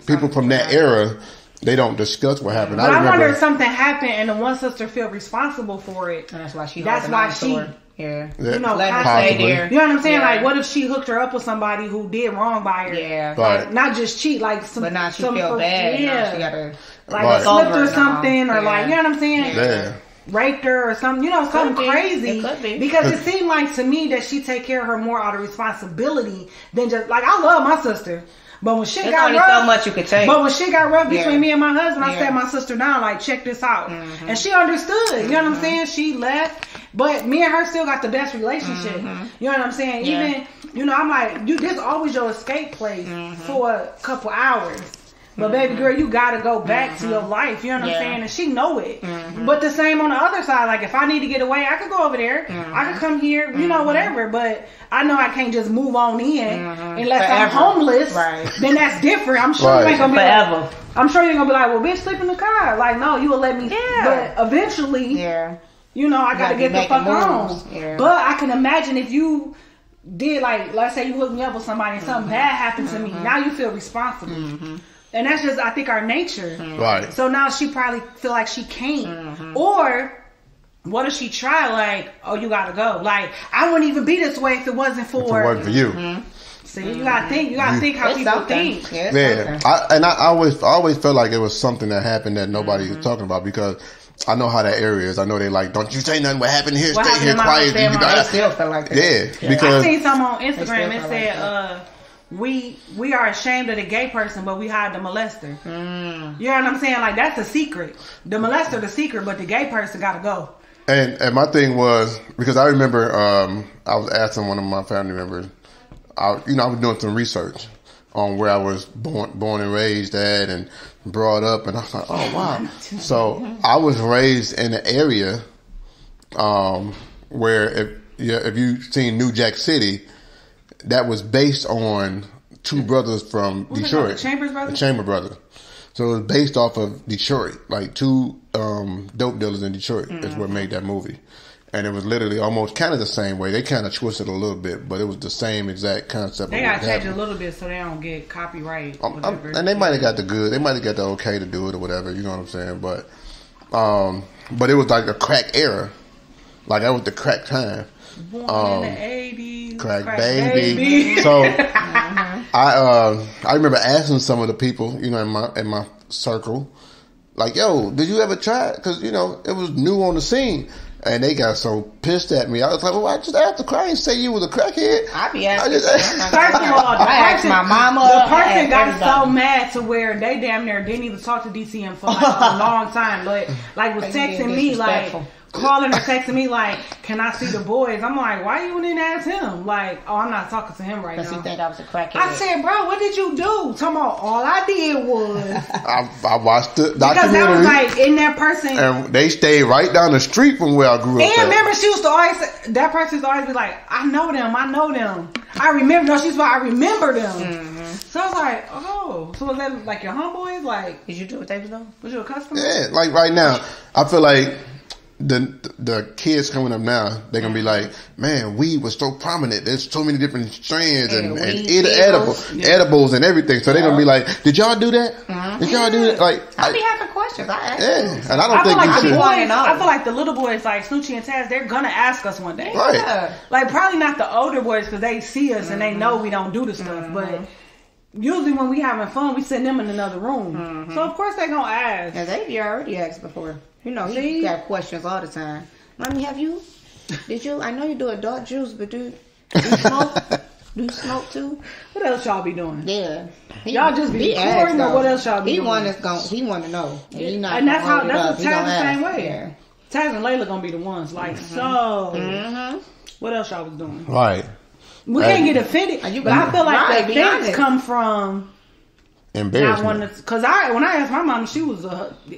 people from that era, they don't discuss what happened. But I remember, wonder if something happened and the one sister feel responsible for it. And that's why she. That's holding why on to she- her. Yeah. You know, Let her possibly. stay there. You know what I'm saying? Yeah. Like, what if she hooked her up with somebody who did wrong by her? Yeah. Right. Not just cheat, like some. But now she some feel for- bad. Yeah. Now she gotta. like Right. slipped over or it now. something, or Yeah. like, you know what I'm saying? yeah. Raped her or something, you know, something be. crazy. It could be. Because it seemed like to me that she take care of her more out of responsibility than just like I love my sister. But when shit There's got only rough, so much you could take. But when shit got rough between Yeah. me and my husband, I Yeah. sat my sister down, like, check this out. And she understood. You know what I'm saying? She left. But me and her still got the best relationship. You know what I'm saying? Yeah. Even, I'm like, this always your escape place for a couple hours. But baby girl, you gotta go back to your life. You know what Yeah. I'm saying? And she know it. But the same on the other side. Like if I need to get away, I could go over there. I could come here. You know, whatever. But I know I can't just move on in unless I'm Forever. homeless. Right. Then that's different. I'm sure Right. you ain't gonna be Forever. like, I'm sure you're gonna be like, well, bitch, sleep in the car. Like, no, you will let me. Yeah. But eventually, Yeah. you know, I gotta gotta be get the fuck making on. moves. Yeah. But I can imagine if you did, like, let's say you hooked me up with somebody and something bad happened to me. Now you feel responsible. And that's just, I think, our nature. Right. So now she probably feel like she can't. Or what if she try, like, oh, you gotta go. Like, I wouldn't even be this way if it wasn't If it for. wasn't for you. See, you gotta think. You gotta think how It's people something. think. Yeah. It's Yeah, something. I always felt like it was something that happened that nobody is talking about because I know how that area is. I know they like, don't you say nothing. What happened here? What Stay happened here in my quiet. family? You I got still feel like that. yeah, I because seen something on still Instagram. It feel said, like we are ashamed of the gay person, but we hide the molester. You know what I'm saying? Like, that's the secret. The molester, the secret, but the gay person gotta go. And my thing was, because I remember I was asking one of my family members, I was doing some research on where I was born and raised at and brought up, and I was like, oh wow. So I was raised in an area where if you've seen New Jack City, that was based on two brothers from Detroit. The Chambers brothers? The Chamber brothers. So it was based off of Detroit, like two dope dealers in Detroit is what made that movie. And it was literally almost kind of the same way. They kind of twisted a little bit, but it was the same exact concept. They got to change it a little bit so they don't get copyright. And they might have got they might have got the okay to do it or whatever, you know what I'm saying? But it was like a crack era. Like that was the crack time. Born in the 80s. Crack baby. So I remember asking some of the people, in my circle, like, yo, did you ever try it? Because, it was new on the scene. And they got so pissed at me. I was like, well, I just asked the cry and say you was a crackhead. I be asking. First of all, I asked my mama. The person got so mad to where they damn near didn't even talk to DTM for like a long time. But like was texting me like, calling or texting me like, can I see the boys? I'm like, why you didn't ask him? Like, oh, I'm not talking to him right now. Because he think I was a crackhead. I said, bro, what did you do? Talking about all I did was I watched the documentary. Because that was like in that person, and they stayed right down the street from where I grew up. And remember, she used to always that person used to always be like, I know them. I remember. No, she's like, I remember them. So I was like, oh, so was that like your homeboys? Like, did you do what they was doing? Was you a customer? Yeah, like right now, I feel like the kids coming up now, they're gonna be like, man, weed was so prominent. There's so many different strands and edibles and everything. So they're gonna be like, did y'all do that? Did y'all do that? Like, I be having questions. I ask and I don't think you should. I feel like the little boys, like Snoochie and Taz, they're gonna ask us one day. Right. Yeah. Like probably not the older boys because they see us and they know we don't do the stuff, but. Usually when we having fun, we send them in another room. So of course they gonna ask. Yeah, they already asked before. He got questions all the time. Mommy, did you? I know you do adult juice, but do you smoke? Do you smoke too? What else y'all be doing? Yeah, y'all just be recording or what else y'all be doing? He want to know, and that's what Taz the same way. Yeah. Taz and Layla gonna be the ones like What else y'all was doing? Right. We can't get offended, but I feel like the offense come from embarrassment. Because when I asked my mom, she was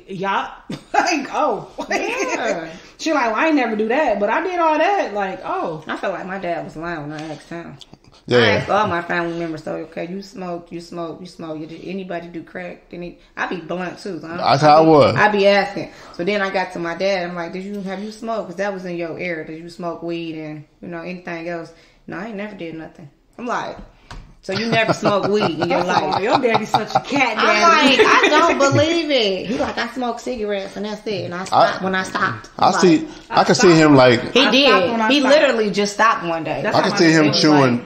yacht. Like, oh. Yeah. She like, well, I ain't never do that, but I did all that. Like, oh. I felt like my dad was lying when I asked him. Yeah. I asked all my family members, so, okay, you smoke. Did anybody do crack? I be blunt, too. So that's how I was. I be asking. So then I got to my dad. I'm like, have you smoked? Because that was in your era. Did you smoke weed and, anything else? No, I ain't never did nothing. I'm like, so you never smoked weed in your life? Your daddy's such a cat daddy. I'm like, I don't believe it. He like, I smoke cigarettes and that's it. And I stopped when I stopped. I can see him like he did. He literally just stopped one day. I can see him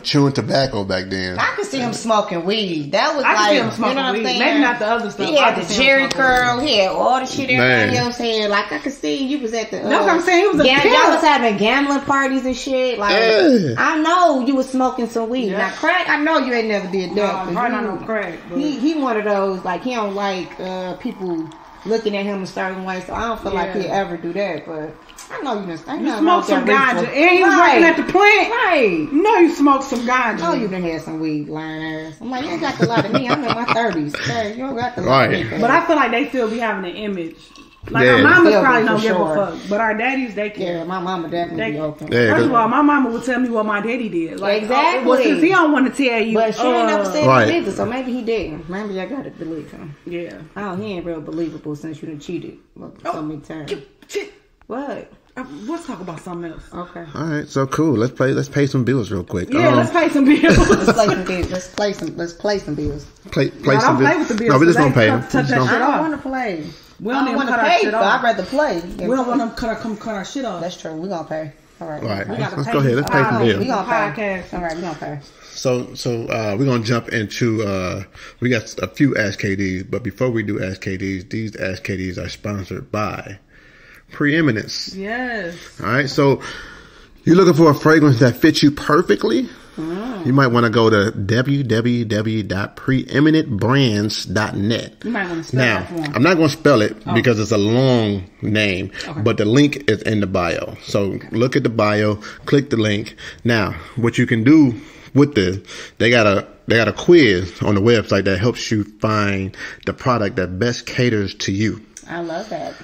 chewing tobacco back then. I can see him smoking weed. That was I like, see him smoking what I'm weed. saying? Maybe not the other stuff. He had the Jerry curl. He had all the shit everybody else had. Like I could see you was at the. That's what I'm saying. He was a y'all was having gambling parties and shit. Like I know you was smoking some weed. Now crack, I know you ain't never did that. Probably not no crack. He one of those like he don't like people looking at him a certain way, so I don't feel like he'll ever do that. But I know you done. You smoked some ganja, and you was working at the plant. Right? No, you smoked some ganja. Oh, you done had some weed, lying ass. I'm like, you ain't got the lot of me. I'm in my 30s. Okay? You don't got the lot of me. But I feel like they still be having an image. Like our mamas probably don't give a fuck, but our daddies they care. Yeah, my mama definitely be open. Yeah, first of all, my mama would tell me what my daddy did. Like, exactly. Well, since he don't want to tell you, but she ain't never said right. it either, so maybe he didn't. Maybe I gotta believe him. Yeah. Oh, he ain't real believable since you done cheated so many times. What? Let's talk about something else. Okay. All right, so cool. Let's pay some bills real quick. Yeah, let's pay some bills. Let's play some bills. Play some bills. Play with the bills. No, we just gonna pay them. Touch that shit off. I don't want to play. We don't want to pay, but I'd rather play. We don't want them to cut our shit off. That's true. We're going to pay. All right. Let's go ahead. Let's pay some bills. We're going to pay. All right, we're going to pay. So we're going to jump into, we got a few Ask KDs, but before we do Ask KDs, these Ask KDs are sponsored by Preeminence. Yes. All right, so you're looking for a fragrance that fits you perfectly? You might want to go to www.preeminentbrands.net. You might want to spell that for him. I'm not going to spell it because it's a long name, but the link is in the bio. So look at the bio, click the link. Now, what you can do with this, they got a quiz on the website that helps you find the product that best caters to you. I love that.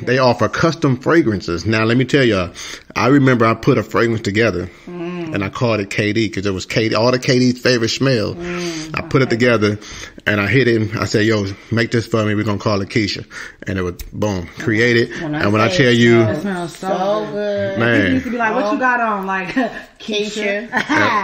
They offer custom fragrances. Now, let me tell y'all, I remember I put a fragrance together and I called it KD because it was KD, all the KD's favorite smell. I put it together and I hit it. I said, yo, make this for me. We're going to call it Keisha. And it was, boom, created. And when I tell you, It smells so good. man. People used to be like, what you got on? Like, Keisha.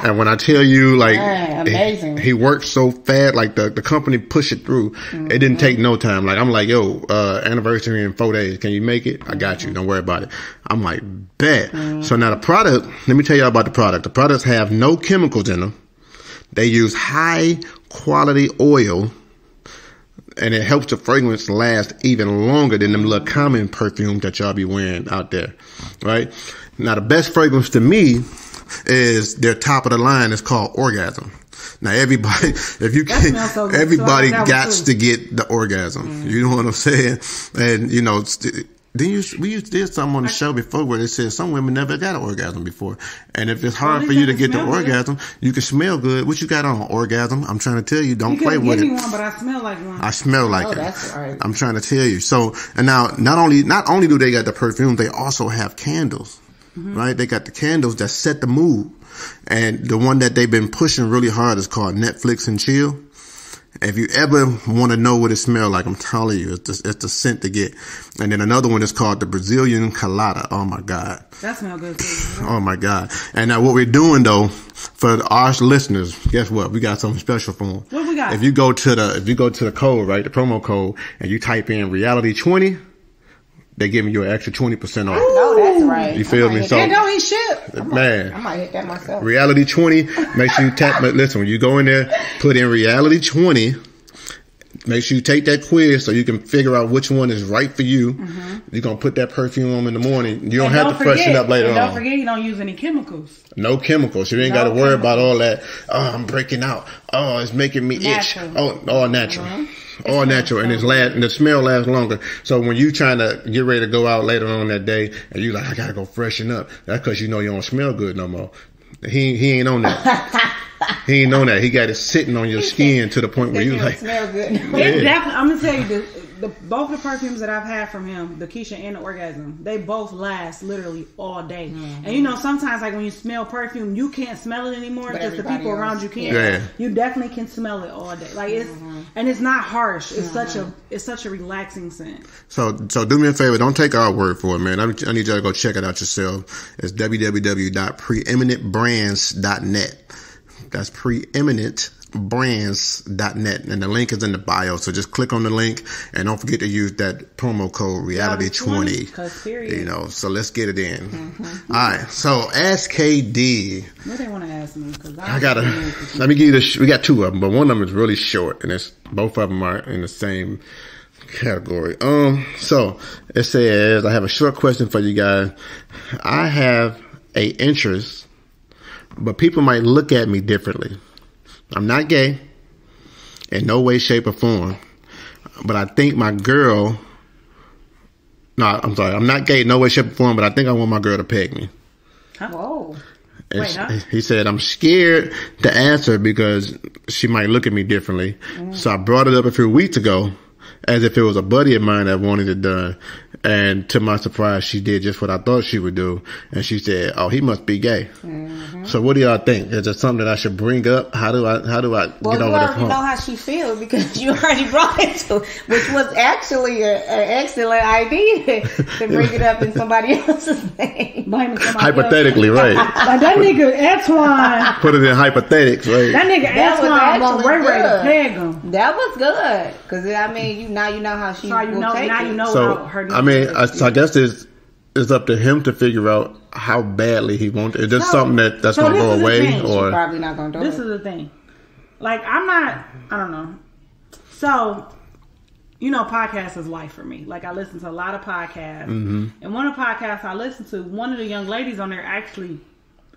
And when I tell you, like, amazing. he worked so fast, like the company pushed it through. It didn't take no time. Like, I'm like, yo, anniversary in 4 days. Can you make it? I got you. Don't worry about it. I'm like, bet. So now the product, let me tell you about the product. The products have no chemicals in them. They use high quality oil, and it helps the fragrance last even longer than them little common perfumes that y'all be wearing out there. Right? Now the best fragrance to me is their top of the line. It's called Orgasm. Now everybody, if you can, so good. everybody So got to get the orgasm. You know what I'm saying? And you know, we did something on the show before where they said some women never got an orgasm before. And if it's hard for you to get the orgasm, you can smell good. What you got on? Orgasm? I'm trying to tell you, don't play with it. You can give me one, but I smell like one. I smell like it. That's right. I'm trying to tell you. So, and now not only do they got the perfume, they also have candles, right? They got the candles that set the mood. And the one that they've been pushing really hard is called Netflix and Chill. If you ever want to know what it smells like, I'm telling you, it's the scent to get. And then another one is called the Brazilian Colada. Oh my God. That smells good too. Oh my God. And now what we're doing though, for our listeners, guess what? We got something special for them. What we got? If you go to the code, right, the promo code, and you type in reality 20, they giving you an extra 20% off. No, that's right. You feel me? So, And don't eat shit. man. I might hit that myself. Reality 20, make sure you tap, listen, when you go in there, put in Reality 20, make sure you take that quiz so you can figure out which one is right for you. You're going to put that perfume on in the morning. You don't have to freshen up later on. Don't forget you don't use any chemicals. No chemicals. You ain't got to worry about all that. Oh, I'm breaking out. Oh, it's making me Natural. itch. Oh, all natural. All natural, and and the smell lasts longer. So when you trying to get ready to go out later on that day, and you like, I gotta go freshen up, that's because you know you don't smell good no more. He ain't on that. He ain't on that. He got it sitting on your skin to the point where you like. Smell good. It's definitely. I'm gonna tell you both the perfumes that I've had from him, the Keisha and the Orgasm, they both last literally all day. And you know, sometimes like when you smell perfume, you can't smell it anymore because the people around you can. Yeah. You definitely can smell it all day. Like it's and it's not harsh. It's such a relaxing scent. So do me a favor. Don't take our word for it, man. I need y'all to go check it out yourself. It's www.preeminentbrands.net. That's preeminentbrands.net, and the link is in the bio. So just click on the link and don't forget to use that promo code Reality20. You know, so let's get it in. All right. So ask KD. What they want to ask me? Cause let me give you we got two of them, but one of them is really short, and both of them are in the same category. So it says, I have a short question for you guys. I have a interest, but people might look at me differently. I'm not gay in no way, shape, or form, but I think my girl, I'm not gay in no way, shape, or form, but I think I want my girl to peg me. Whoa. He said, I'm scared to answer because she might look at me differently. So I brought it up a few weeks ago as if it was a buddy of mine that wanted it done. And to my surprise, she did just what I thought she would do. And she said, oh, he must be gay. So what do y'all think? Is it something that I should bring up? How do I get over this hump? Well, you already know how she feels because you already brought it to, which was actually an excellent idea to bring it up in somebody else's name. Hypothetically, right. Like that nigga Antoine. Put it in hypothetics, right? That nigga Antoine want Ray Ray to peg him. That was good. Because, I mean, you know how she will take it. So, I mean, I guess it's up to him to figure out how badly he wants it. Is this something that's going to go away? Or she's probably not going to do it. This is the thing. Like, I don't know. So, you know, podcast is life for me. Like, I listen to a lot of podcasts. And one of the podcasts I listen to, one of the young ladies on there actually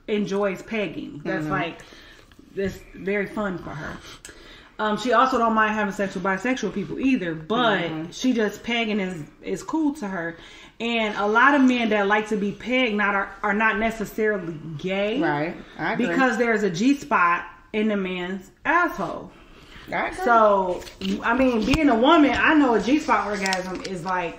enjoys pegging. That's like, it's very fun for her. She also don't mind having sex with bisexual people either, but she just pegging is cool to her. And a lot of men that like to be pegged are not necessarily gay, Right. I agree. because there's a G spot in the man's asshole. I agree. So, I mean, being a woman, I know a G spot orgasm is like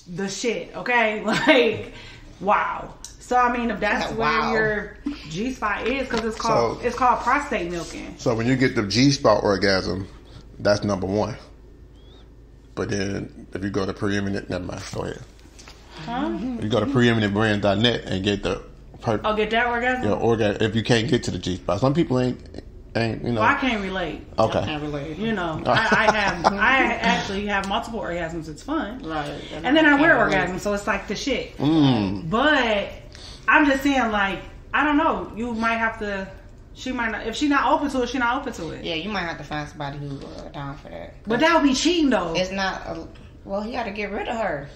the shit. Okay, like wow. So I mean, if that's Wow. where your G spot is, because it's called prostate milking. So when you get the G-spot orgasm, that's number one. But then if you go to preeminent, never mind. Go ahead. If you go to preeminentbrand.net and get the I'll get that orgasm. orgasm. If you can't get to the G-spot, some people ain't you know. Well, I can't relate. Okay. can't relate. You know, I actually have multiple orgasms. It's fun. Right. And then I wear orgasms, so it's like the shit. But I'm just saying, like, I don't know. You might have to. She might not. If she's not open to it, she's not open to it. Yeah, you might have to find somebody who's down for that. But that would be cheating, though. It's not. Well, he got to get rid of her.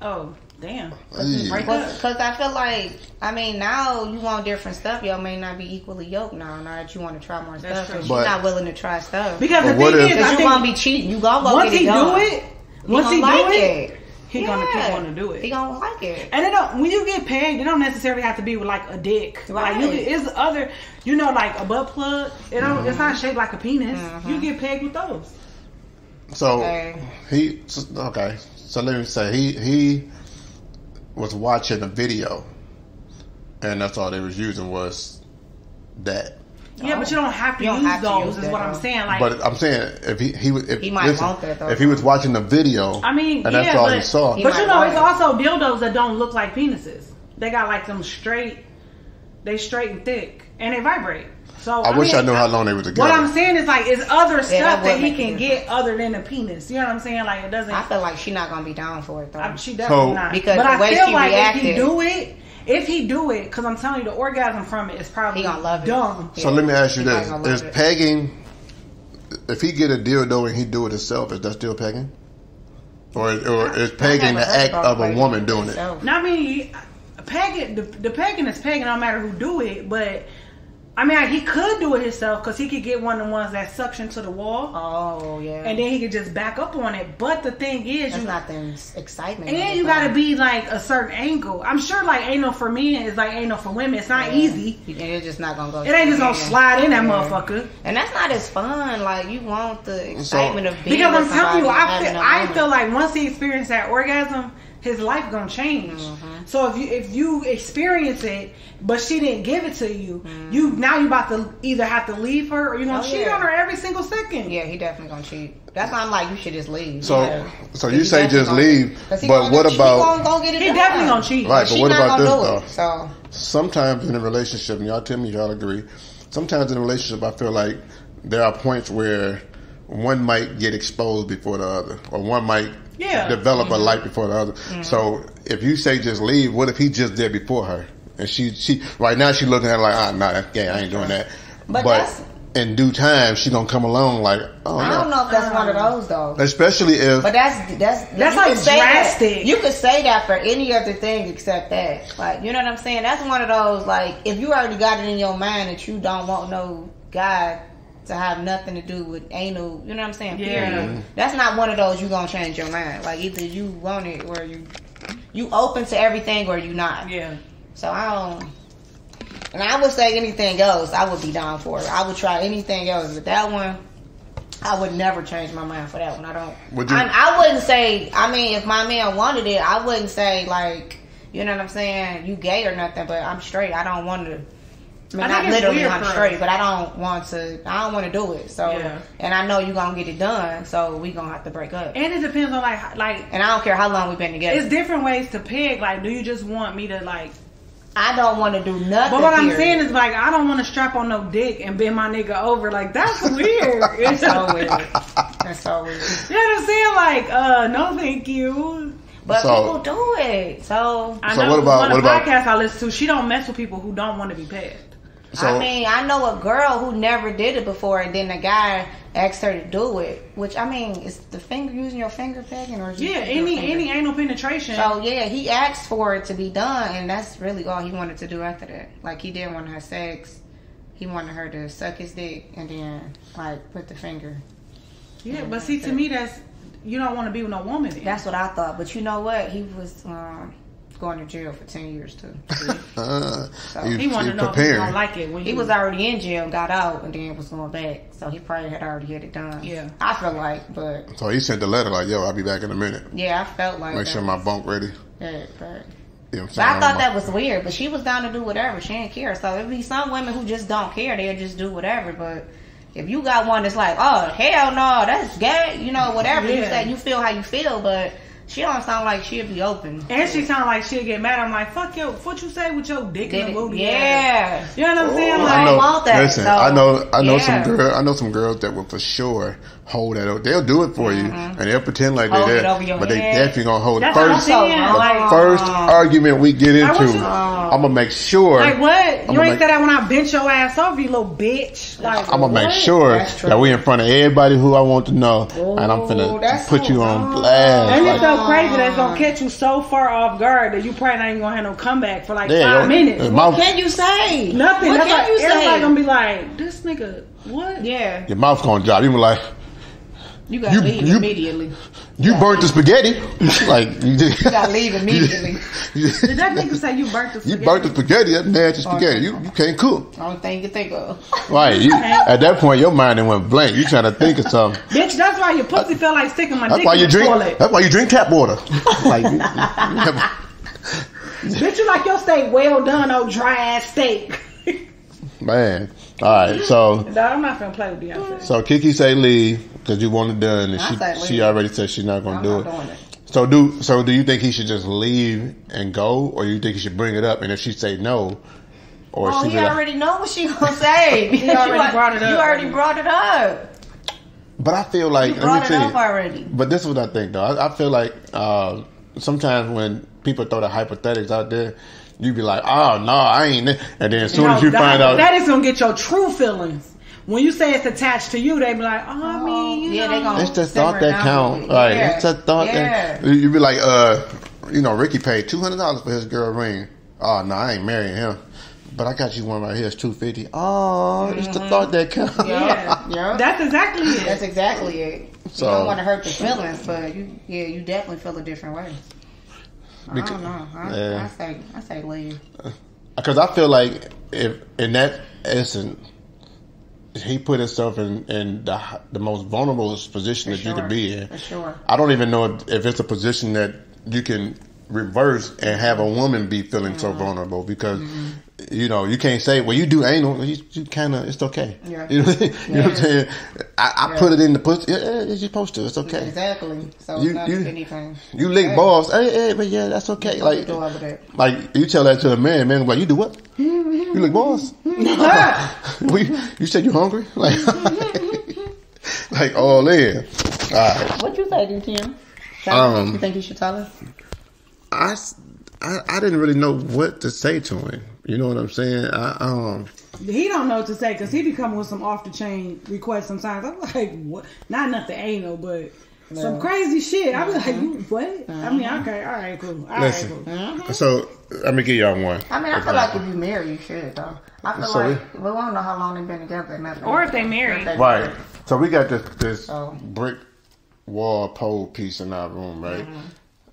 Oh, damn. Hey. Break up. Because I feel like, I mean, now you want different stuff. Y'all may not be equally yoked now that you want to try more That's stuff. true. So she's But- not willing to try stuff. Because the But what thing if- is, I you think gonna be cheating. You gonna go once get he it done. do it, once he gonna do like it, he gonna do it. He gonna like it. And it don't, when you get pegged, it don't necessarily have to be with like a dick. Like you Right. get, it's other, you know, like a butt plug. It don't. It's not shaped like a penis. You get pegged with those. So Okay. okay. So let me say he was watching a video, and that's all they was using was that. Yeah, but you don't have to You don't use have to those. use Is that, what I'm though. saying. Like, But I'm saying if He might want that, though. if he was watching the video, I mean, and yeah, that's all but, he saw. He but might you know, want it's it. also dildos that don't look like penises. They got like them straight. They straight and thick, and they vibrate. So I wish mean, I knew how long they were together. What I'm saying is like, it's other stuff that would he make a can get other than a penis. You know what I'm saying? Like it doesn't. I feel like she's not gonna be down for it though. She definitely So- not. Because but the I way feel she like reacted- if he do it, because I'm telling you, the orgasm from it is probably He gonna love it. dumb. So let me ask you He this: probably gonna is love it. pegging? If he get a dildo and he do it himself, is that still pegging? Or is pegging the never heard act about of a pegging woman doing it? itself. Now, I mean, pegging, the pegging is pegging, no matter who do it. But I mean, he could do it himself because he could get one of the ones that suction to the wall, Oh yeah. and then he could just back up on it. But the thing is, that's not the excitement. and of you it, gotta though. be like a certain angle. I'm sure like anal for men is like anal for women. It's not easy. And it's just not gonna go. It ain't just gonna straight in. slide in that Yeah. motherfucker. And that's not as fun. Like you want the excitement of being Because I'm with telling you, somebody and having a I moment. feel like once he experienced that orgasm, his life gonna change. So if you experience it, but she didn't give it to you, you about to either have to leave her or you're gonna Oh, cheat yeah. on her every single second. Yeah, he definitely gonna cheat. That's why I'm like, you should just leave. So, Yeah. so He you say definitely just gonna- leave, 'cause he but gonna- what about? He gonna get it He done. definitely gonna cheat. Right, but She what not about gonna this do though? it, so Sometimes in a relationship, and y'all tell me if y'all agree. Sometimes in a relationship, I feel like there are points where one might get exposed before the other, or one might develop a light before the other. So if you say just leave, what if he just there before her, and she right now she looking at it like, nah, that's gay, I ain't doing that. But But that's- in due time, she gonna come along like, oh I don't no. know if that's one of those though. Especially if But that's you like could say drastic. That, you could say that for any other thing except that. Like, you know what I'm saying? That's one of those, like, if you already got it in your mind that you don't want no guy to have nothing to do with anal, you know what I'm saying? Yeah. Period. That's not one of those you gonna change your mind. Like, either you want it or you open to everything or you not. Yeah. So I don't. And I would say anything else, I would be down for it. I would try anything else, but that one, I would never change my mind for that one. I don't. Would you- I wouldn't say. I mean, if my man wanted it, I wouldn't say like, you know what I'm saying, you gay or nothing. But I'm straight. I don't want to. I mean, I not think it's literally, weird I'm for straight, us. but I don't want to. I don't want to do it. So, Yeah. and I know you gonna get it done. So we gonna have to break up. And it depends on like And I don't care how long we've been together. it's different ways to peg. Like, do you just want me to like? I don't want to do nothing. But what I'm period. saying is like, I don't want to strap on no dick and bend my nigga over. Like, that's weird. That's so weird. That's so weird. You know what I'm saying? Like, no, thank you. But So- people do it. So I So know what about- on the what about- podcast I listen to, she don't mess with people who don't want to be pegged. I mean, I know a girl who never did it before, and then the guy asked her to do it. Which, I mean, is the finger using your finger pegging, or is any anal penetration? So yeah, he asked for it to be done, and that's really all he wanted to do after that. Like, he didn't want to have sex. He wanted her to suck his dick and then like put the finger. Yeah, but see, to me, that's, you don't want to be with no woman then. That's what I thought. But you know what? He was going to jail for 10 years too. So he wanted to know if he was gonna like it when he was already in jail, got out, and then was going back. So he probably had already had it done. Yeah, I feel like, but so he sent the letter like, "Yo, I'll be back in a minute." Yeah, I felt like make sure my bunk ready. Yeah, but you know but I thought that was weird. But she was down to do whatever. She didn't care. So it'd be some women who just don't care. They'll just do whatever. But if you got one that's like, oh hell no, that's gay, you know, whatever you say, you feel how you feel, but. She don't sound like she'll be open. And she sound like she'll get mad. I'm like, fuck you. What you say with your dick in the booty? Yeah. You know what I'm saying? Like, I don't want that. Listen, so, I know some girls that will for sure hold that up. They'll do it for you, and they'll pretend like they're there, but they definitely gonna hold it. First argument we get into, I'm gonna make sure. Like what? You ain't said that when I bench your ass over, you little bitch. Like I'm gonna make sure that we in front of everybody who I want to know, and I'm finna put you on blast. And it's so crazy that's gonna catch you so far off guard that you probably not even gonna have no comeback for like 5 minutes. What can you say? Nothing. What can you say? Everybody gonna be like, this nigga, what? Yeah. Your mouth gonna drop. You be like, you gotta leave immediately. You burnt the spaghetti. Like you gotta leave immediately. Did that nigga say you burnt the spaghetti? You burnt the spaghetti. That's nasty spaghetti. You can't cook. Only thing you can think of. Right. At that point, your mind went blank. You trying to think of something. Bitch, that's why your pussy feel like sticking my dick in the toilet. That's why you drink tap water. Like, bitch, you like your steak well done, old dry ass steak. Man. All right, so no, I'm not gonna play with Beyonce. So Kiki say leave because you want it done, and she already said she's not gonna do it. So do you think he should just leave and go, or you think he should bring it up? And if she say no, or he already know what she gonna say. He already brought it up. You already brought it up. But I feel like you brought it up already. But this is what I think though. I feel like sometimes when people throw the hypothetics out there. You be like, oh no, I ain't. And then as soon as you find out, that is gonna get your true feelings. When you say it's attached to you, they be like, oh, I mean, you know. They gonna it's the thought that count, right? Yeah. It's the thought that you be like, Ricky paid $200 for his girl ring. Oh no, I ain't marrying him. But I got you one right here. It's $250. Oh, it's the thought that counts. Yeah, that's exactly it. That's exactly it. So, you don't want to hurt the feelings, but you definitely feel a different way. I don't know. I say leave. Because I feel like if in that essence, he put himself in the most vulnerable position that you could be in. For sure. I don't even know if it's a position that you can reverse and have a woman be feeling so vulnerable because you can't say, well, you do anal, you kind of, it's okay. Yeah. You know what I'm saying? I put it in the pussy. Yeah, you're supposed to. It's okay. Exactly. So it's not anything. You lick balls. Hey, but yeah, that's okay. Like you tell that to a man like, you do what? You lick balls? You said you hungry? Like, like all in. All right. What you say, DTM? You think you should tell us? I didn't really know what to say to him. You know what I'm saying? He don't know what to say because he be coming with some off the chain requests sometimes. I'm like, what? Not nothing anal, but some crazy shit. I be like, what? I mean, okay, all right, cool. Listen, so let me give y'all one. I mean, I feel like if you marry, you should though. I feel like we don't know how long they've been together, nothing. Or if they married, right? So we got this brick wall pole piece in our room, right?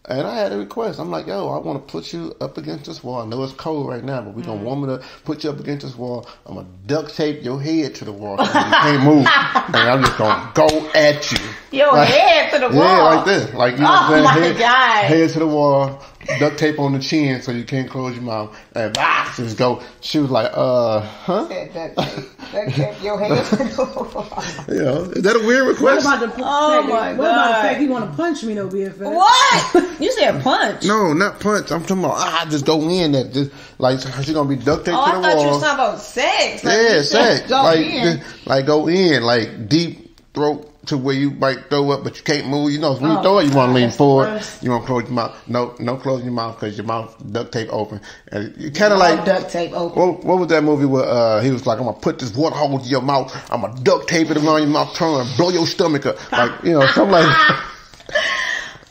And I had a request. I'm like, yo, I want to put you up against this wall. I know it's cold right now, but we're going to warm it up, put you up against this wall. I'm going to duct tape your head to the wall so you can't move. And I'm just going to go at you. Your head to the wall? Yeah, like this. Like, you know what I'm saying? My God. Head to the wall, duct tape on the chin so you can't close your mouth. And just go. She was like, huh? Duct tape your head to the wall. You know, is that a weird request? What about the fact he want to punch me though, BFF? What? You said punch? No, not punch. I'm talking about just go in there. Just like she's gonna be duct taped to the wall. I thought you were talking about sex. Like, sex. Go in. Like go in, like deep throat to where you might throw up, but you can't move. You know, when you throw it, you want to lean forward. You want to close your mouth. No closing your mouth because your mouth duct tape open. And you kind of like duct tape open. What was that movie where he was like, I'm gonna put this water hose in your mouth. I'm gonna duct tape it around your mouth, turn and blow your stomach up, like something like.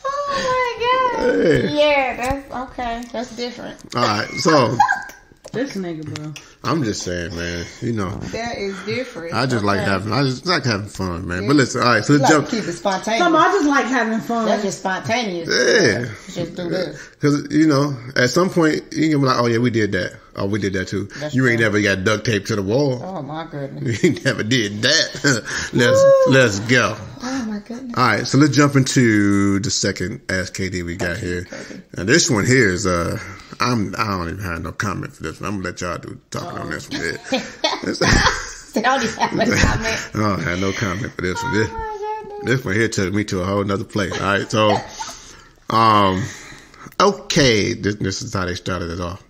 Oh my god! Yeah, that's okay. That's different. All right, so. This nigga, bro. I'm just saying, man. That is different. I just like having fun, man. But listen, all right. So let's jump. Keep it spontaneous. I just like having fun. That's just spontaneous. Yeah. Just do this. Because at some point you can be like, oh yeah, we did that. Oh, we did that too. You ain't never got duct tape to the wall. Oh my goodness. You never did that. Let's go. Oh my goodness. All right, so let's jump into the second Ask KD we got here. And this one here is I don't even have no comment for this one. I'm gonna let y'all do talking on this one. I don't even have a comment. I don't have no comment for this one. This one here took me to a whole nother place. All right, so okay, this is how they started it off.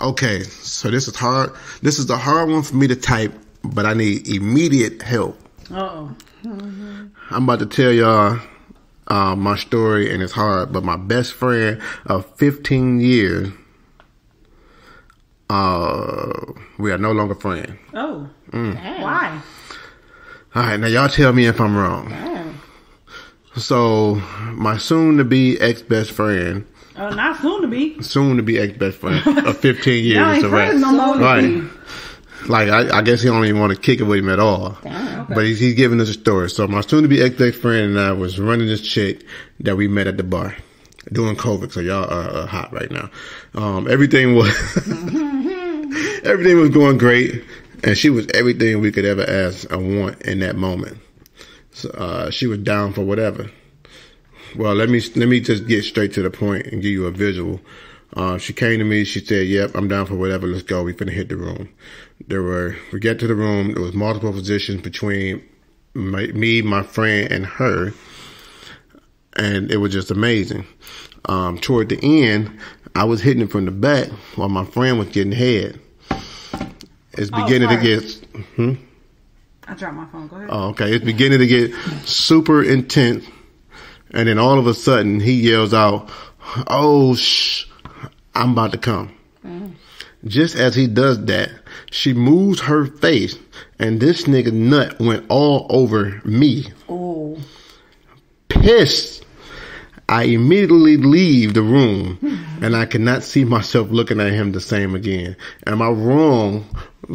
Okay, so this is hard. This is a hard one for me to type, but I need immediate help. Uh-oh. I'm about to tell y'all my story, and it's hard, but my best friend of 15 years, we are no longer friends. Oh. Why? All right, now y'all tell me if I'm wrong. Damn. So, my soon-to-be ex-best friend. Not soon to be. Soon-to-be ex-best friend of 15 years. Y'all ain't friends no more. Right. Like, I guess he don't even want to kick it with him at all. Damn, okay. But he's giving us a story. So my soon-to-be ex-best friend and I was running this chick that we met at the bar during COVID. So y'all are hot right now. Everything was going great, and she was everything we could ever ask and want in that moment. So she was down for whatever. Well, let me just get straight to the point and give you a visual. She came to me. She said, "Yep, I'm down for whatever. Let's go. We finna hit the room." We get to the room. There was multiple positions between me, my friend, and her, and it was just amazing. Toward the end, I was hitting it from the back while my friend was getting head. It's beginning to get. I dropped my phone. Go ahead. Oh, okay. It's beginning to get super intense, and then all of a sudden he yells out, "Oh, shh! I'm about to come." Just as he does that, she moves her face, and this nigga nut went all over me. Oh. Pissed. I immediately leave the room, and I cannot see myself looking at him the same again. Am I wrong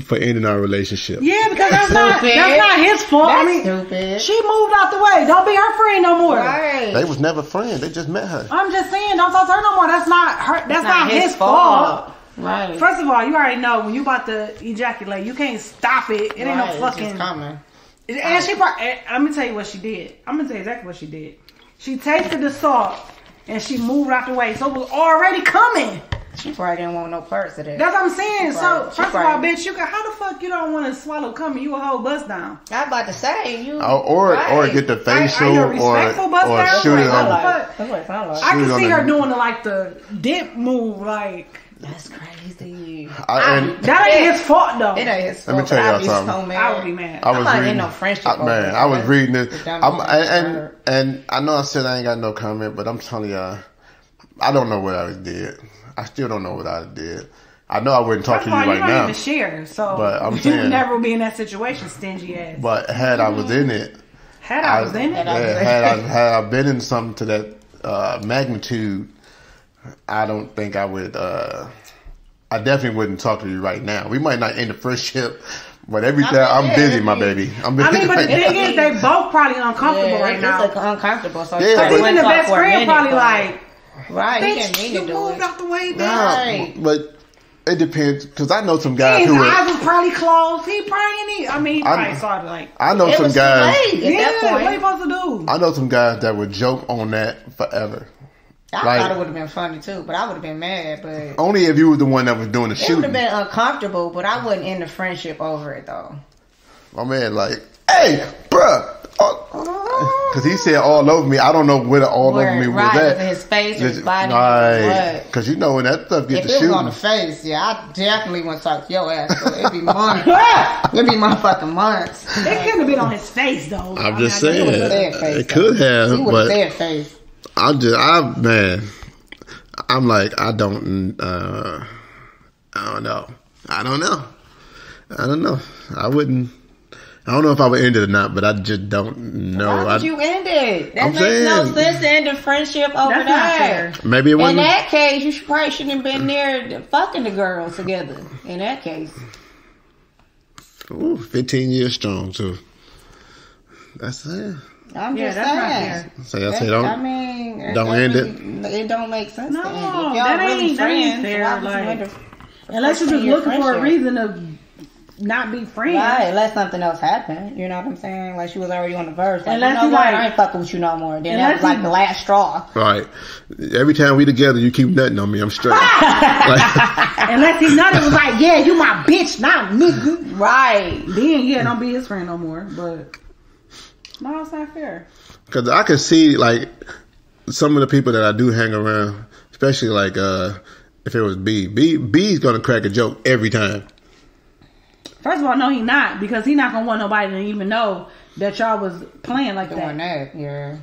for ending our relationship? Yeah, because that's not his fault. That's stupid. She moved out the way. Don't be her friend no more. Right. They was never friends. They just met her. I'm just saying, don't talk to her no more. That's not her. That's not his fault. Right. First of all, you already know when you about to ejaculate, you can't stop it. It ain't no fucking. It's just coming. And she probably. Let me tell you what she did. I'm gonna tell you exactly what she did. She tasted the salt and she moved out the way, so it was already coming. She probably didn't want no parts of that. That's what I'm saying. So first of all, bitch, how the fuck you don't want to swallow coming? You a whole bust down. I was about to say you. Or get the facial Are you a respectful bust down? shoot it What the on. fuck? That's what it sounded like. I can see her doing the dip move, like. That's crazy. That ain't his fault though. It ain't his fault. Let me tell y'all something. So mad. I would be mad. I'm not in no friendship. Man, I was reading this. And I know I said I ain't got no comment, but I'm telling y'all, I don't know what I did. I still don't know what I did. I know I wouldn't talk to you right now. You don't even share, so but I'm you saying, would never be in that situation, stingy ass. But had I was in it, had I been in something to that magnitude, I don't think I would. I definitely wouldn't talk to you right now. We might not end the friendship, but I'm busy, my baby. I'm busy. I mean, but the thing is, they both probably uncomfortable right now. It's like uncomfortable. So even the best friend probably like, right? Bitch, you moved out the way, bitch. Right. But it depends, because I know some guys his who eyes was probably closed. He probably probably saw it like. I know some guys. Yeah, what you supposed to do? I know some guys that would joke on that forever. I thought it would have been funny too, but I would have been mad. But only if you were the one that was doing the shooting. It would have been uncomfortable, but I wouldn't end the friendship over it though. My man, like, hey, bruh, Because he said all over me. I don't know where the all over me was right, at. his face, his body, right? what? Because you know when that stuff gets If to it was shooting. on the face, yeah, I definitely wouldn't talk to your ass. So it'd be months. It'd be motherfucking months. It couldn't have been on his face though. I'm just saying. He would've said face, It could have, He would but have said face. man, I'm like, I don't know. I don't know. I don't know if I would end it or not, but I just don't know. Why would you end it? That I'm makes no saying. sense to end a friendship over That's not that. fair. Maybe it In wasn't. that case, you probably shouldn't have been there fucking the girls together. In that case. Ooh, 15 years strong too. That's it. I'm Yeah, just that's not saying. fair. I say don't. I mean, don't end it. It don't make sense No, to end it. If y'all that really ain't friends, fair, why would you like- end a Unless you're just 15-year looking for a friendship? reason to not be friends. Right, unless something else happened. You know what I'm saying? Like she was already on the verge. Like, Unless you know you what? like- I ain't fucking with you no more. Then Unless that was like you- the last straw. Right. Every time we together, you keep nutting on me. I'm straight. Like, Unless he nutted was like, yeah, you my bitch, not nigga. Right. Then yeah, don't be his friend no more. But no, it's not fair. Cause I can see like some of the people that I do hang around, especially like if it was B's gonna crack a joke every time. First of all, no, he not, because he not gonna want nobody to even know that y'all was playing like Doing that. that, yeah.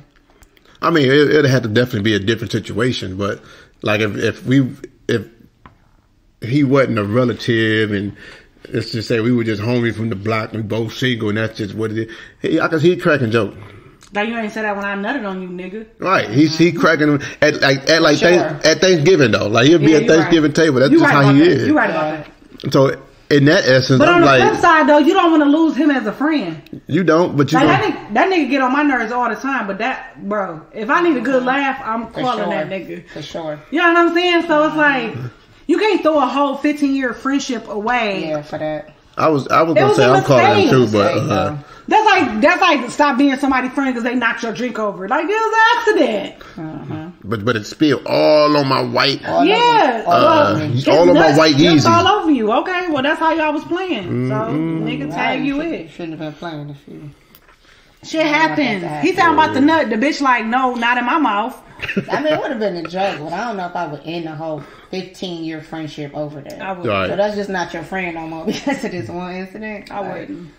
I mean, it'd have to definitely be a different situation, but like if he wasn't a relative and let's just say we were just homies from the block and we both single and that's just what it is. I can see he cracking joke. Like you ain't said that when I nutted on you, nigga. Right, he cracking them at like Sure. at Thanksgiving though. Like he'll be Yeah, at you right. Thanksgiving table. That's You just right how about he that. is. You right about that. So in that essence, But on I'm the like, flip side though, you don't want to lose him as a friend. you don't, but you Like don't. that nigga get on my nerves all the time. But that, bro, if I need a good laugh, I'm For calling sure. that nigga. For sure. You know what I'm saying? So it's like you can't throw a whole 15-year friendship away. Yeah, for that. I was It gonna was say a I'm calling him too, mistake. but Mistake, though. That's like stop being somebody's friend because they knocked your drink over. Like it was an accident. but it spilled all on my white. All Yeah, over- all well, over me. it's all of my nuts white just Yeezys. all over you. Okay, well that's how y'all was playing. So nigga tag you Right, in. shouldn't have been playing if you. Shit want that to happens. happen. He talking about the nut. The bitch like, no, not in my mouth. I mean, it would have been a joke, but I don't know if I would end the whole 15-year friendship over that. I would. Right. So that's just not your friend no more because of this one incident. I Like, wouldn't.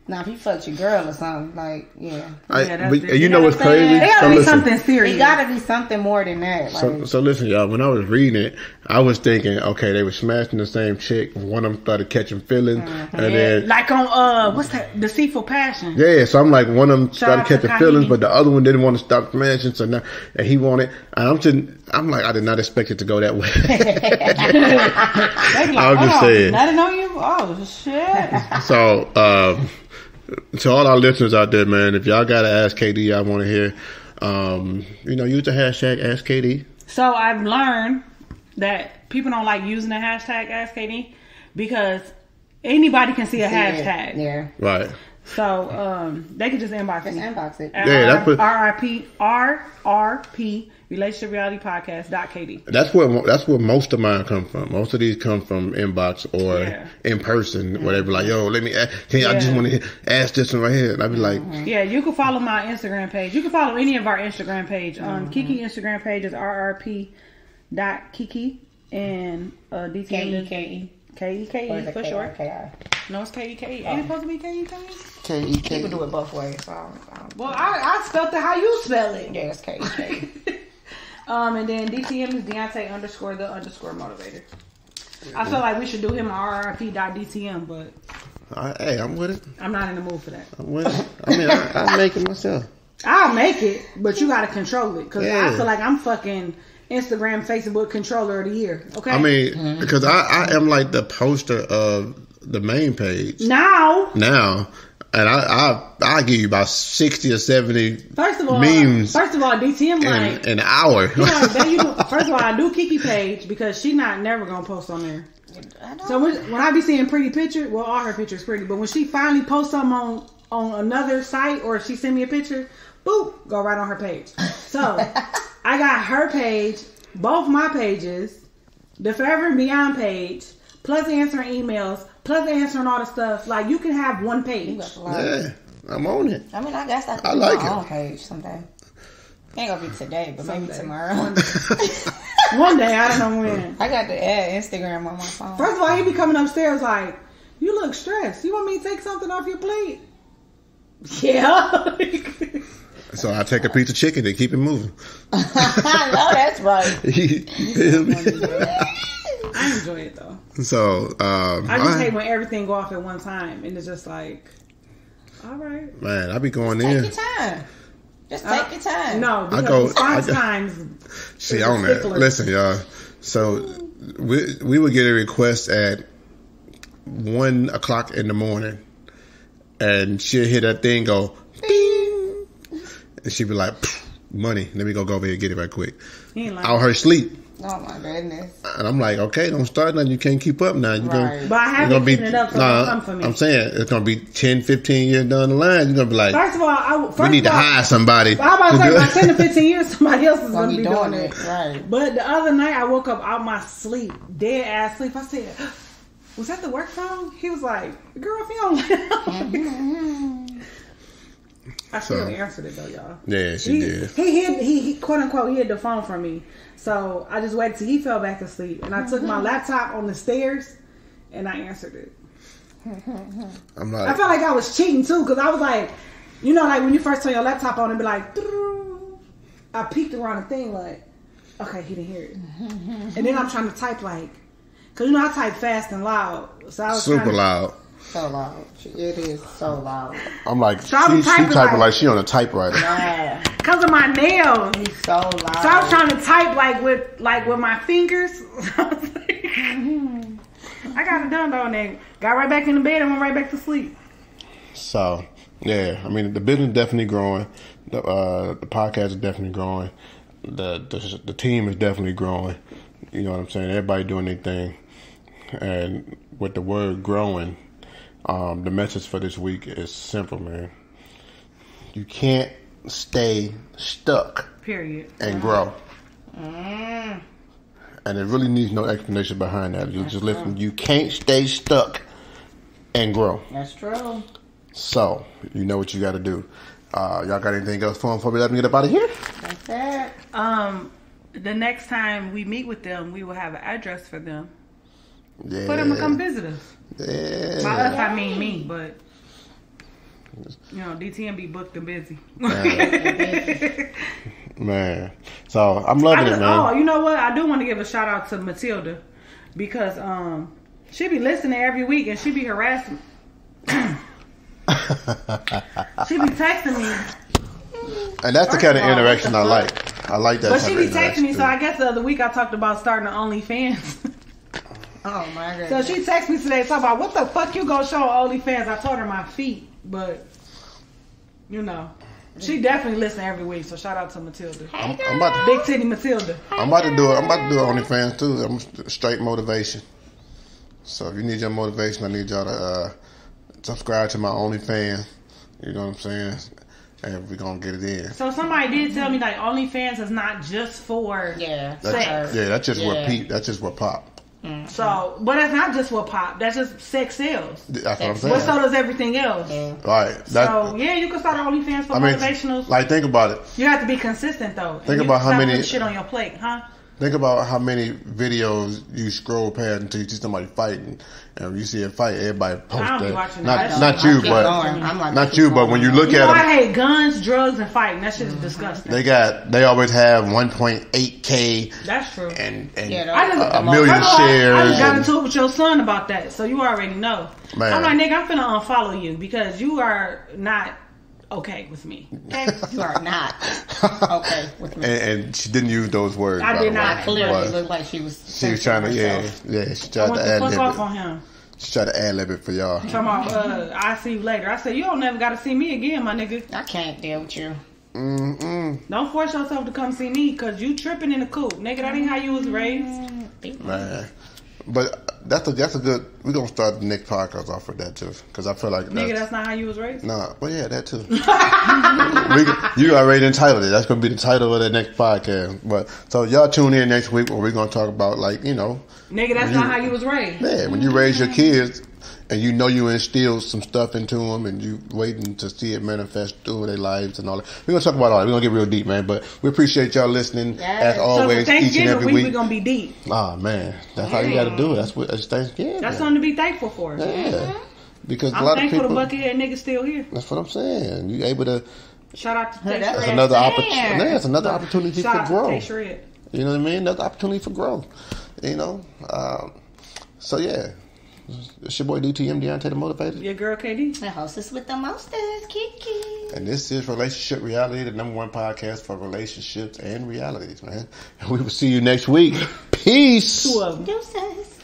Now, if you fucked your girl or something, like, yeah. Yeah, that's But it. you You know know what's what I'm saying? crazy? It gotta So be listen. something It serious. gotta be something more than that. Like, So listen, y'all. When I was reading it, I was thinking, okay, they were smashing the same chick. One of them started catching feelings, and then Like on what's that? Deceitful Passion. yeah, so I'm like, one of them started out to catching Kahini. feelings, but the other one didn't want to stop smashing. So now, and he wanted. And I'm like, I did not expect it to go that way. They be like, I'm just oh, saying. I didn't know you. Oh shit. So, to all our listeners out there, man, if y'all got to Ask KD, I want to hear. Use the hashtag Ask KD. So I've learned that people don't like using the hashtag AskKD because anybody can see a hashtag. Yeah. Right. So they can just inbox Just me. inbox it. Yeah, that's what- RRP Relationship Reality Podcast.KD. That's where most of mine come from. Most of these come from inbox or Yeah. in person, where they be like, "Yo, let me. I just Yeah. want to ask this one right here." And I be like, Yeah, you can follow my Instagram page. You can follow any of our Instagram page. Kiki Instagram page is RRP.Kiki and DTM is K-E-K-E. KEKE Or is it for short. K-I-K-I? No, it's KEKE. Ain't it supposed to be KEKE? You can do it both ways. So I don't Well, I spelled it how you spell it. yeah, it's K-E-K-E. And then DTM is Deontay_the_motivator. I feel like we should do him RRP.DTM, but "Hey, I'm with it. I'm not in the mood for that. I'm with it. I mean, I make it myself." I'll make it, but you gotta control it. Because Yeah. I feel like I'm fucking Instagram, Facebook controller of the year. Okay? I mean, because I am like the poster of the main page now, and I give you about 60 or 70 first of all, memes DTM like, in an hour. you know, first of all, I do Kiki page because she never gonna post on there. So when I be seeing pretty pictures, well, all her pictures pretty, but when she finally posts something on another site or she send me a picture, boop, go right on her page. So I got her page, both my pages, the Forever and Beyond page, plus answering emails, plus answering all the stuff. Like you can have one page. Yeah. I'm on it. I mean, I guess I I can like do my it. own page someday. Ain't gonna be today, but maybe Someday. tomorrow. One day, I don't know when. I got to add Instagram on my phone. First of all, he be coming upstairs like, you look stressed. You want me to take something off your plate? Yeah. So I take a piece of chicken and keep it moving. I know that's right. I enjoy it though. So I just hate when everything go off at one time and it's just like, all right. man, I be going Take in. your time. Just take your time. No, I because go- response I go- times. See, is on a that. stickler. Listen, y'all. So we would get a request at 1 o'clock in the morning, and she'll hear that thing go, bing, and she'd be like, money. Let me go over here and get it right quick. He ain't like, Out her sleep. Oh my goodness. And I'm like, okay, don't start nothing. You can't keep up now. You're Right. but I have been keeping it up, so don't come for me. I'm saying it's gonna be 10, 15 years down the line. You're gonna be like, First of all, we need to hire somebody. I was about to say, do about it. 10 to 15 years, somebody else is going to be doing it. it. Right. But the other night, I woke up out my sleep, dead ass sleep. I said, was that the work phone? He was like, girl, if you don't I still answered it though, y'all. Yeah, she did. He quote unquote, he hid the phone from me. So I just waited till he fell back asleep. And I took my laptop on the stairs and I answered it. I'm I like, felt like I was cheating too, because I was like, you know, like when you first turn your laptop on and be like, "Doo-doo." I peeked around the thing like, okay, he didn't hear it. And then I'm trying to type like, because you know I type fast and loud. So I was super trying to, loud. So loud. It is so loud. I'm like, So I was she typing typing like- like she on a typewriter. Yeah. because of my nails. He's so loud. So I was trying to type like with my fingers. I got it done though, and then got right back in the bed and went right back to sleep. So, yeah, I mean, the business is definitely growing. The podcast is definitely growing. The team is definitely growing. You know what I'm saying? Everybody doing their thing. And with the word growing, the message for this week is simple, man. You can't stay stuck Period. and grow. And it really needs no explanation behind that. You just listen. You can't stay stuck and grow. That's true. So, you know what you got to do. Y'all got anything else for them before we let them get up out of here? That's it. The next time we meet with them, we will have an address for them. Yeah. For them to come visit us. Yeah. By us, I mean me, but you know, DTM be booked and busy. Man. So, I'm loving it, man. Oh, you know what? I do want to give a shout out to Matilda because she be listening every week and she be harassing. She be texting me. And that's the kind of First of all, interaction I what the like. I like that But type she of be interaction, texting me, too. so I guess the other week I talked about starting an OnlyFans. Oh my So goodness. she texted me today talking about what the fuck you gonna show on OnlyFans. I told her my feet, but you know, she definitely listen every week. So shout out to Matilda, I'm about to big titty Matilda. I'm about to do it. I'm about to do OnlyFans too. I'm straight motivation. So if you need your motivation, I need y'all to subscribe to my OnlyFans. You know what I'm saying? And we're gonna get it in. So somebody did tell me like OnlyFans is not just for Yeah. sex. Yeah, that's just what Yeah. Pete. That's just what pop. So, but that's not just what pop. That's just sex sells. That's what I'm But saying. so does everything else. Yeah. Right. So yeah, you can start an OnlyFans for I mean, motivational. like think about it. You have to be consistent though. Think And you about can how stop many- putting shit on your plate, huh? Think about how many videos you scroll past until you see somebody fighting, and when you see a fight, everybody post I don't be that. watching that. Not I you, keep but going. I'm like, not keep you, but going. when you look You know, at I them, hate guns, drugs, and fighting. That shit is disgusting. they always have 1.8K That's true. and Yeah, I just, a million first of all, I shares. just got and- into it with your son about that, so you already know. Man. I'm like, nigga, I'm finna unfollow you because you are not okay with me. Okay? You are not okay with me. and she didn't use those words. I by did the not. way. Clearly, But it looked like she was. she was trying to, yeah, she I tried to went the ad fuck lib off it. on him. She tried to ad lib it for y'all. Talking about, I see you later. I said, you don't never got to see me again, my nigga. I can't deal with you. Don't force yourself to come see me because you tripping in the coop. Nigga, that ain't how you was raised. Man. But that's a good. We're gonna start the next podcast off with that too, because I feel like Nigga, that's not how you was raised. nah. Well, yeah, that too. You already entitled it. That's gonna be the title of the next podcast. But so y'all tune in next week where we're gonna talk about, like, you know, Nigga, that's not how you was raised. yeah, when you raise your kids, and you know you instilled some stuff into them, and you waiting to see it manifest through their lives and all that. We're gonna talk about all that. We're gonna get real deep, man. But we appreciate y'all listening as So always, for each and Thanksgiving every week, week. we're gonna be deep. Oh man, that's how you got to do it. That's Thanksgiving. That's something to be thankful for. Yeah, because a I'm lot of thankful people. the Buckethead niggas still here. That's what I'm saying. You able to. Shout out to Tay That's That's Shred. another there. opportunity. Yeah, it's another opportunity Shout for out to Tay growth. Shred. You know what I mean? Another opportunity for growth. You know. So yeah, it's your boy DTM Deontay the Motivator, Your girl KD. The hostess with the mostest, Kiki. and this is Relationship Reality, the #1 podcast for relationships and realities, man. And we will see you next week. Peace. 2 of them. Deuces.